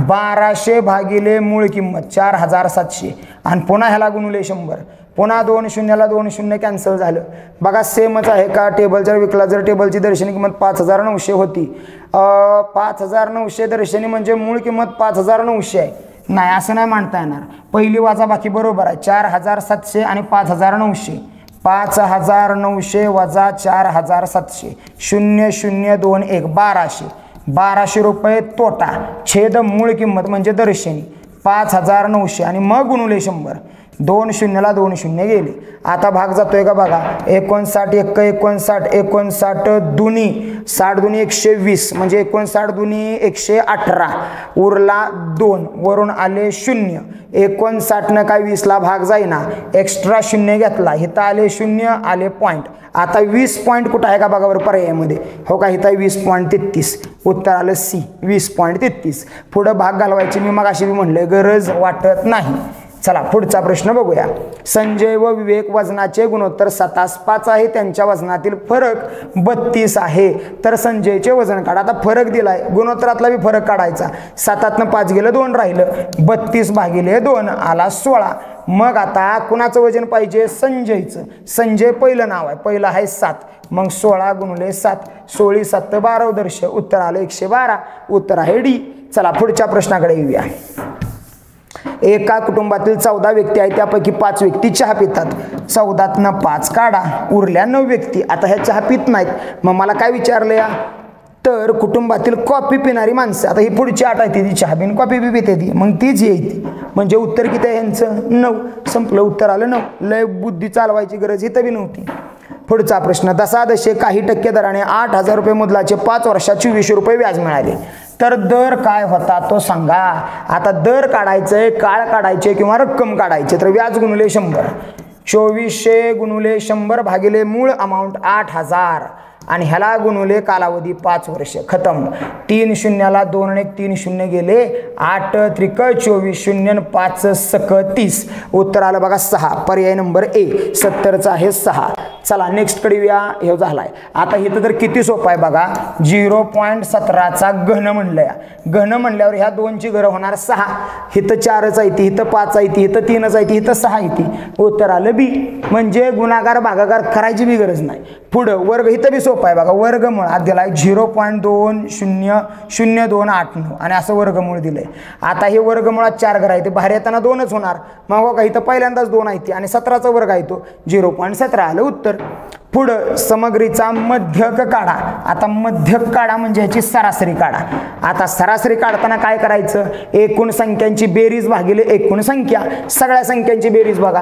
1200 भागिले मूळ किंमत 4700 आणि पुन्हा ह्याला गुणुले 100. पुन्हा 2 शून्याला 2 शून्य कॅन्सल झालं. बघा सेमच आहे का, टेबल जर विकला, जर टेबलची दर्शनी किंमत 5900 होती, 5900 दर्शनी म्हणजे मूळ किंमत 5900 आहे. नाही असं नाही मांडता येणार, पहिली वाजा बाकी बरोबर आहे. 4700 आणि 5900, 5900 वजा 4700, 0 0 2 1 1200. 1200 रुपये तोटा, छेद मूळ किंमत म्हणजे दर्शनी 5900 आणि मग गुणुले 100. 2 शून्याला 2 शून्य गेले. आता भाग जातोय का बघा, 59 1 59 59 दुनी 60 दुनी 120 म्हणजे 59 दुनी 118 उरला 2 वरून आले 0. 59 काय 20ला भाग जाईना, एक्स्ट्रा शून्य घेतला, इथं आले 0 आले पॉईंट. आता 20 पॉईंट कुठं आहे का बघा बरं पर्यायामध्ये, हो का इथं 20.33. उत्तर आलं सी 20.33. पुढं भाग घालवायची मी मग अशी म्हणले गरज वाटत नाही. चला पुढचा प्रश्न बघूया. संजय व विवेक वजनाचे गुणोत्तर 7:5 आहे, त्यांच्या वजनातील फरक 32 आहे, तर संजयचे वजन काढा. आता फरक दिलाय, गुणोत्तरातला बी फरक काढायचा. 7 5 गेलं 2 राहिलं, 32 भागिले 2 आला 16. मग आता कुणाचं वजन पाहिजे, संजयचं. संजय पहिलं नाव आहे, पहिलं आहे 7, मग 16 गुणुले 7, 16 7 12 दर्श, उत्तर आलं 112. उत्तर आहे डी. चला पुढच्या प्रश्नाकडे येऊया. एका कुटुंबातील 14 व्यक्ती आहेत, त्यापैकी 5 व्यक्ती चहा पितात. 14तनं 5 काढा, उरल्या 9 व्यक्ती. आता ह्या चहा पित नाहीत, मग मला काय विचारलं या, तर कुटुंबातील कॉफी पिणारी माणसं. आता ही पुढची 8 आहे, ती चहा पिन कॉफी बी पिते ती, मग तीच येईल. म्हणजे उत्तर किती आहे यांचं, 9. संपलं, उत्तर आलं 9. लय बुद्धी चालवायची गरज इथं बी नव्हती. पुढचा प्रश्न, दशादशे काही टक्के दराने 8000 रुपये मुदलाचे 5 वर्षात 2400 रुपये व्याज मिळाले, तर दर काय होता तो सांगा. आता दर काढायचंय, काळ काढायचे किंवा रक्कम काढायचे, तर व्याज गुणुले 100. 2400 गुणुले 100 भागिले मूळ अमाऊंट 8000. आणि ह्याला गुणवले कालावधी 5 वर्ष, खतम. 3 शून्याला 2 आणि 3 शून्य गेले, 8 त्रिक 24, 0 5 सक 30. उत्तर आलं बघा 6. पर्याय नंबर ए 70चा आहे 6. चला नेक्स्ट कडे येऊया. हे झालाय. आता इथं तर किती सोपं आहे बघा. 0.17चा घन म्हणलंय. घन म्हणल्यावर ह्या 2ची घरं होणार 6. इथं 4च आहे ती, इथं 5 आहे ती, इथं 3च आहे ती, इथं 6 आहे ती. उत्तर आलं बी. म्हणजे गुणाकार भागाकार करायची बी गरज नाही. पुढं वर्ग, इथं बी सोपं आहे बघा. वर्गमूळ आत दिलाय 0.200289 आणि असं वर्गमूळ दिलंय. आता हे वर्गमुळात 4 घर आहे, ते बाहेर येताना 2च होणार. मग बघा इथं पहिल्यांदाच 2 आहे ती आणि 17चा वर्ग आहे तो 0.17 आलं उत्तर. पुढं समग्रीचा मध्यक काढा. आता मध्यक काढा म्हणजे ह्याची सरासरी काढा. आता सरासरी काढताना काय करायचं, एकूण संख्यांची बेरीज भागिले एकूण संख्या. सगळ्या संख्यांची बेरीज बघा.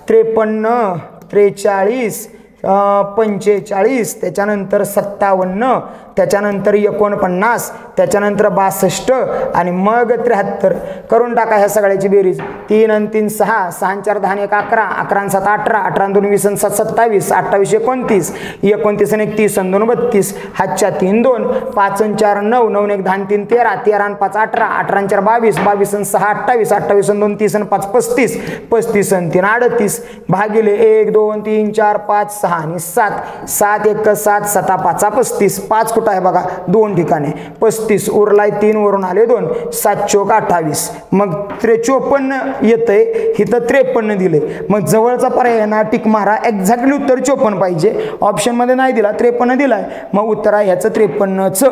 53, 43, 45, त्याच्यानंतर 57, त्याच्यानंतर 49, त्याच्यानंतर 62 आणि मग 73 करून टाका ह्या सगळ्याची बेरीज. 3 आणि 3 6, 6 आणि 4 10 आणि 1 11, 11 आणि 7 18, 18 आणि 2 20 आणि 7 27, 28 29, 29 आणि 1 30 आणि 2 32, हातच्या 3 2, 5 आणि 4 9, 9 आणि 1 10 आणि 3 13, 13 आणि 5 18, 18 आणि 4 22, 22 आणि 6 28, 28 आणि 2 30 आणि 5 35, 35 आणि 3 38 भागिले 1 2 3 4 5 6 आणि 7, 7 1 7, 7 5 35, 5 कुठं आहे बघा 2 ठिकाणी, 35 उरलाय 3 वरून आले 2, 7 चौक 28. मग 54 येतंय, इथं 53 दिले. मग जवळचा पर्याय ना टिक मारा. एक्झॅक्टली उत्तर 54 पाहिजे. ऑप्शन मध्ये नाही दिला, 53 दिलाय. मग उत्तर आहे ह्याचं 53च.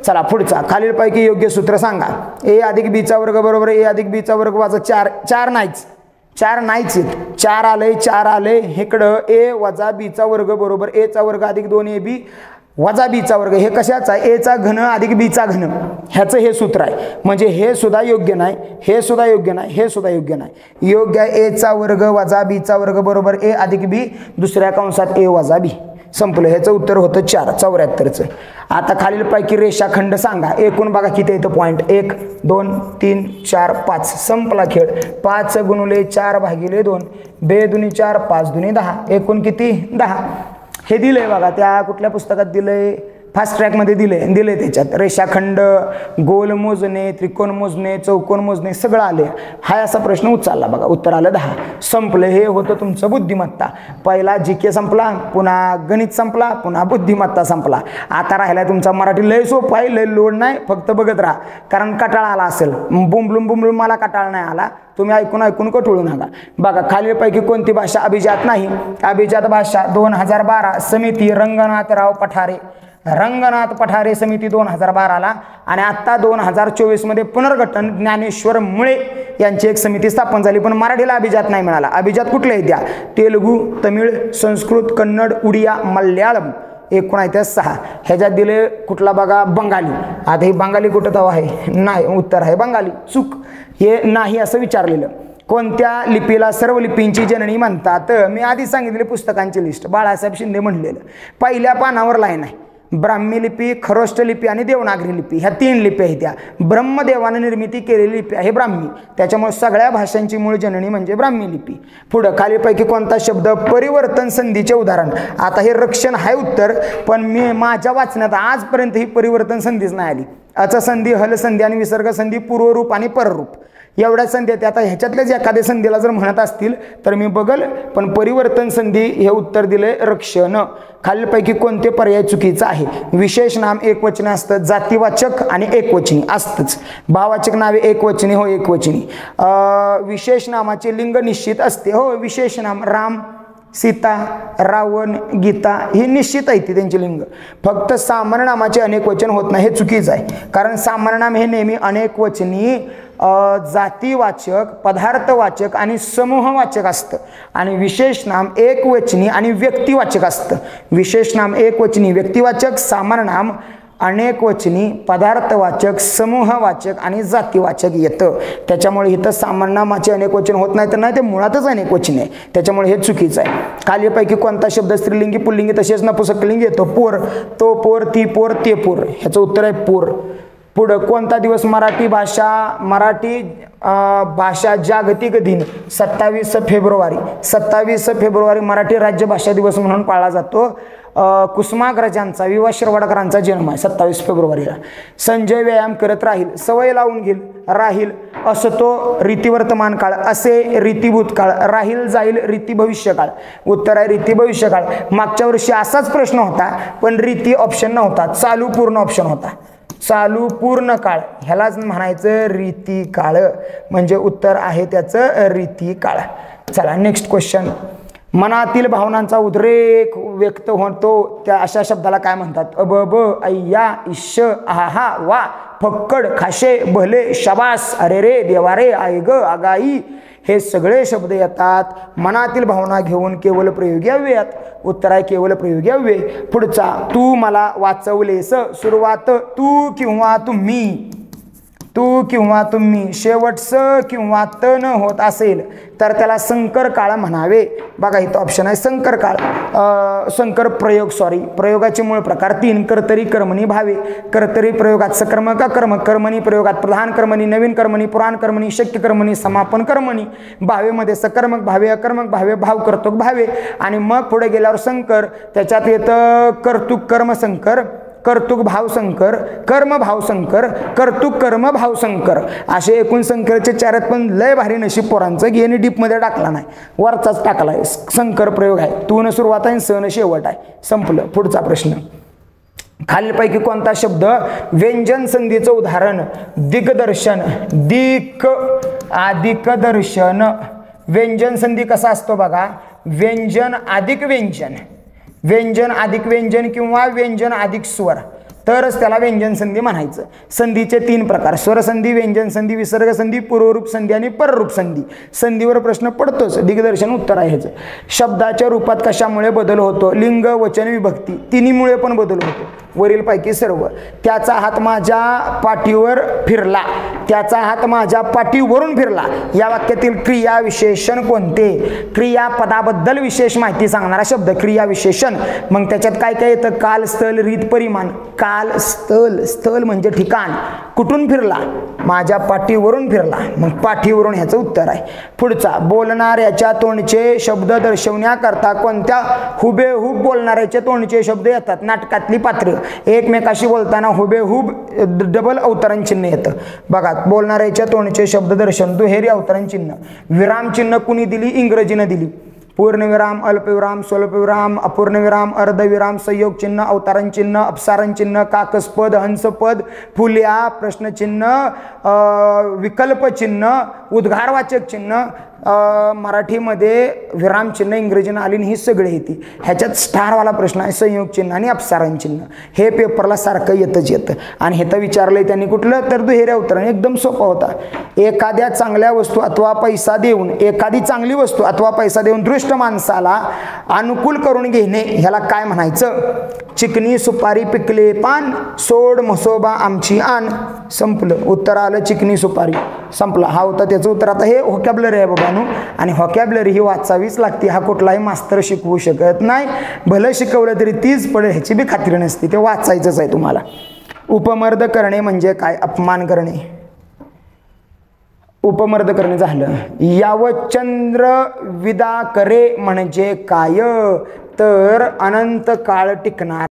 चला पुढचा. खालीलपैकी योग्य सूत्र सांगा. ए अधिक बी चा वर्ग बरोबर ए अधिक बी चा वर्ग वाजा 4. 4 नाहीच, 4 नाहीच येत. 4 आले, 4 आले. इकडं ए वजा बी चा वर्ग बरोबर ए चा वर्ग अधिक 2ab वजा बी चा वर्ग. हे कशाचा आहे, ए चा घन अधिक बी चा घन. ह्याचं हे सूत्र आहे. म्हणजे हे सुद्धा योग्य नाही, हे सुद्धा योग्य नाही, हे सुद्धा योग्य नाही. योग्य आहे ए चा वर्ग वजा बी चा वर्ग बरोबर ए अधिक बी दुसऱ्या कंसात ए वजा बी. संपलं. ह्याचं उत्तर होतं 4, 74चं. आता खालीलपैकी रेषाखंड सांगा. एकूण बघा किती येतं पॉईंट. 1 2 3 4 5. संपला खेळ. 5 गुणुले 4 भागिले 2, 2 दुनी 4 5 दुनी 10. एकूण किती 10. हे दिलंय बघा. त्या कुठल्या पुस्तकात दिलंय, फास्ट ट्रॅक मध्ये दिले त्याच्यात रेषाखंड, गोल मोजणे, त्रिकोण मोजणे, चौकोन मोजणे सगळं आले. हा असा प्रश्न उचलला बघा. उत्तर आलं 10. संपलं. हे होतं तुमचं बुद्धिमत्ता. पहिला जीके संपला, पुन्हा गणित संपला, पुन्हा बुद्धिमत्ता संपला. आता राहिला तुमचा मराठी. लय सोपं आहे, लय लोड नाही, फक्त बघत राहा. कारण कटाळा आला असेल. बुंबलून मला कटाळा नाही आला. तुम्ही ऐकून कठोळू नका. बघा खालीलपैकी कोणती भाषा अभिजात नाही. अभिजात भाषा 2012 समिती रंगनाथराव पठारे. रंगनाथ पठारे समिती 2012ला. आणि आता 2024 मध्ये पुनर्गठन ज्ञानेश्वर मुळे यांची एक समिती स्थापन झाली. पण मराठीला अभिजात नाही मिळाला. अभिजात कुठले आहेत त्या, तेलुगू, तमिळ, संस्कृत, कन्नड, उडिया, मल्याळम. एकूण आहे त्या 6. ह्याच्यात दिले कुठला बघा, बंगाली. आता ही बंगाली कुठं तवा आहे, नाही. उत्तर आहे बंगाली. चूक. हे नाही असं विचारलेलं. कोणत्या लिपीला सर्व लिपींची जननी म्हणतात. मी आधी सांगितले पुस्तकांची लिस्ट. बाळासाहेब शिंदे म्हणलेलं. पहिल्या पानावर लाईन आहे. ब्राह्मी लिपी, खरोष्ट लिपी आणि देवनागरी लिपी ह्या 3 लिपी आहेत. त्या ब्रह्मदेवाने निर्मिती केलेली लिपी आहे ब्राह्मी. त्याच्यामुळे सगळ्या भाषांची मूळ जननी म्हणजे ब्राह्मी लिपी. पुढं खालीलपैकी कोणता शब्द परिवर्तन संधीचे उदाहरण. आता हे रक्षण आहे उत्तर, पण मी माझ्या वाचण्यात आजपर्यंत ही परिवर्तन संधीच नाही आली. अच संधी, हल संधी आणि विसर्ग संधी, पूर्वरूप आणि पररूप एवढ्या संधी आहेत. आता ह्याच्यातल्याच एखाद्या संधीला जर म्हणत असतील तर मी बघल, पण परिवर्तन संधी हे उत्तर दिले रक्षण. खालीलपैकी कोणते पर्याय चुकीचा आहे. विशेष नाम एकवचनी असतं, जातीवाचक आणि एकवचनी असतंच. भाववाचक नावे एकवचनी हो एकवचनी. विशेष नामाचे लिंग निश्चित असते हो. विशेष नाम राम, सीता, रावण, गीता ही निश्चित आहे ती त्यांची लिंग. फक्त सामान्य नामाचे अनेक वचन होत नाही, हे चुकीचं आहे. कारण सामान्य नाम हे नेहमी अनेक वचनी, जातीवाचक, पदार्थवाचक आणि समूहवाचक असतं. आणि विशेष नाम एकवचनी आणि व्यक्तिवाचक असतं. विशेष नाम एकवचनी व्यक्तिवाचक, सामान्य नाम अनेक वचनी, पदार्थवाचक, समूहवाचक आणि जातीवाचक येतं. त्याच्यामुळे इथं सामान्य नामाचे अनेक वचन होत नाही, तर नाही ते मुळातच अनेक वचन आहे. त्याच्यामुळे हे चुकीचं आहे. खालीलपैकी कोणता शब्द स्त्रीलिंगी, पुल्लिंगी तसेच नपुंसकलिंगी येतो. पोर, तो पोर, ती पोर, ते पोर. ह्याचं उत्तर आहे पोर. पुढं कोणता दिवस मराठी भाषा जागतिक दिन 27 फेब्रुवारी. 27 फेब्रुवारी मराठी राज्य भाषा दिवस म्हणून पाळला जातो. कुसुमाग्रजांचा विवा शिरवाडकरांचा जन्म आहे 27 फेब्रुवारीला. संजय व्यायाम करत राहील, सवय लावून घेईल, राहील, असतो रीती वर्तमान काळ, असे रीती भूतकाळ, राहील जाईल रीती भविष्यकाळ. उत्तर आहे रीती भविष्यकाळ. मागच्या वर्षी असाच प्रश्न होता पण रीती ऑप्शन नव्हता, चालू पूर्ण ऑप्शन होता. चालू पूर्ण काळ ह्यालाच म्हणायचं रीती काळ, म्हणजे उत्तर आहे त्याचं रीती काळ. चला नेक्स्ट क्वेश्चन. मनातील भावनांचा उद्रेक व्यक्त होतो त्या अशा शब्दाला काय म्हणतात? अब ब अय्या इश्श आहा वा फक्कड खाशे भले शाबास अरे रे देवा रे आय ग आगाई हे सगळे शब्द येतात मनातील भावना घेऊन केवळ प्रयोगी अव्ययात. उत्तर आहे केवळ प्रयोगी अव्यय. पुढचा तू मला वाचवलेस, सुरुवात तू किंवा तुम्ही, तू किंवा तुम्ही, शेवट स किंवा तन होत असेल तर त्याला संकर काळ म्हणावे. बघा इथं ऑप्शन आहे संकर काळ, संकर प्रयोग, प्रयोगाचे मूळ प्रकार 3. कर्तरी कर्मणी भावे, कर्तरी प्रयोगात सकर्म का कर्म, कर्मणी प्रयोगात प्रधान कर्मणी, नवीन कर्मणी, पुराण कर्मणी, शक्य कर्मणी, समापन कर्मणी. भावेमध्ये सकर्मक भावे, अकर्मक भावे, भाव कर्तुक भावे आणि मग पुढे गेल्यावर संकर, त्याच्यात येतं कर्तुक कर्म संकर, कर्तुक भाव संकर, कर्म भाव संकर, कर्तुक कर्म भाव संकर, असे एकूण संकरचे 4 आहेत. पण लय भारी नशीब पोरांचं की यांनी डीपमध्ये टाकला नाही, वरचाच टाकलाय. संकर प्रयोग आहे, तू न सुरुवात आहे स न शेवट आहे. संपलं. पुढचा प्रश्न. खालीलपैकी कोणता शब्द व्यंजन संधीचं उदाहरण? दिग्दर्शन, दिग्दर्शन. व्यंजन संधी कसा असतो बघा? व्यंजन अधिक व्यंजन, व्यंजन अधिक व्यंजन किंवा व्यंजन अधिक स्वर, तरच त्याला व्यंजन संधी म्हणायचं. संधीचे 3 प्रकार: स्वरसंधी, व्यंजन संधी, विसर्ग संधी, पूर्वरूप संधी आणि पररूप संधी. संधीवर प्रश्न पडतोच. दिग्दर्शन उत्तर आहे ह्याचं. शब्दाच्या रूपात कशामुळे बदल होतो? लिंग, वचन, विभक्ती तिन्हीमुळे पण बदल होतो. वरीलपैकी सर्व. त्याचा हात माझ्या पाठीवर फिरला, त्याचा हात माझ्या पाठीवरून फिरला या वाक्यातील क्रिया विशेषण कोणते? क्रियापदाबद्दल विशेष माहिती सांगणारा शब्द क्रिया विशेषण. मग त्याच्यात काय काय येतं? काल, स्थल, रीत, परिमाण. काल, स्थल, स्थल म्हणजे ठिकाण. कुठून फिरला? माझ्या पाठीवरून फिरला, मग पाठीवरून ह्याचं उत्तर आहे. पुढचा. बोलणाऱ्याच्या तोंडचे शब्द दर्शवण्याकरता कोणत्या हुबेहूब बोलणाऱ्याचे तोंडचे शब्द येतात? नाटकातली पात्र एकमेकाशी बोलताना हुबेहूब डबल अवतरण चिन्ह येतं. बघा, बोलणाऱ्याच्या तोंडचे शब्द दर्शन दुहेरी अवतरण चिन्ह. विराम चिन्ह कुणी दिली? इंग्रजीनं दिली. पूर्णविराम, अल्पविराम, स्वल्पविराम, अपूर्णविराम, अर्धविराम, संयोग चिन्ह, अवतारण चिन्ह, अपसारण चिन्ह, काकसपद, हंसपद, फुल्या, प्रश्नचिन्ह, विकल्प चिन्ह, उद्गारवाचक चिन्ह. मराठीमध्ये विराम चिन्ह इंग्रजीनं आली ही सगळे येते. ह्याच्यात स्टारवाला प्रश्न आहे संयोग चिन्ह आणि अपसारण चिन्ह. हे पेपरला सारखं येतच येतं. आणि हे तर विचारलंय त्यांनी कुठलं? तर दुहेरी अवतरण. एकदम सोपा होता. एखाद्या चांगल्या वस्तू अथवा पैसा देऊन, एखादी चांगली वस्तू अथवा पैसा देऊन दृष्ट माणसाला अनुकूल करून घेणे ह्याला काय म्हणायचं? चिकनी सुपारी पिकले पान, सोड म्हसोबा आमची आण. संपलं. उत्तर आलं चिकनी सुपारी. संपला. हा होता त्याचं उत्तर. आता हे व्होकॅब्युलरी आहे बाबांनो, आणि व्होकॅब्युलरी ही वाचावीच लागते. हा कुठलाही मास्तर शिकवू शकत नाही. भलं शिकवलं तरी तीच पडेल ह्याची बी खात्री नसते. ते वाचायचंच आहे तुम्हाला. उपमर्द करणे म्हणजे काय? अपमान करणे. उपमर्द करणे झालं. यावचंद्र विदा करे म्हणजे काय? तर अनंत काळ टिकणार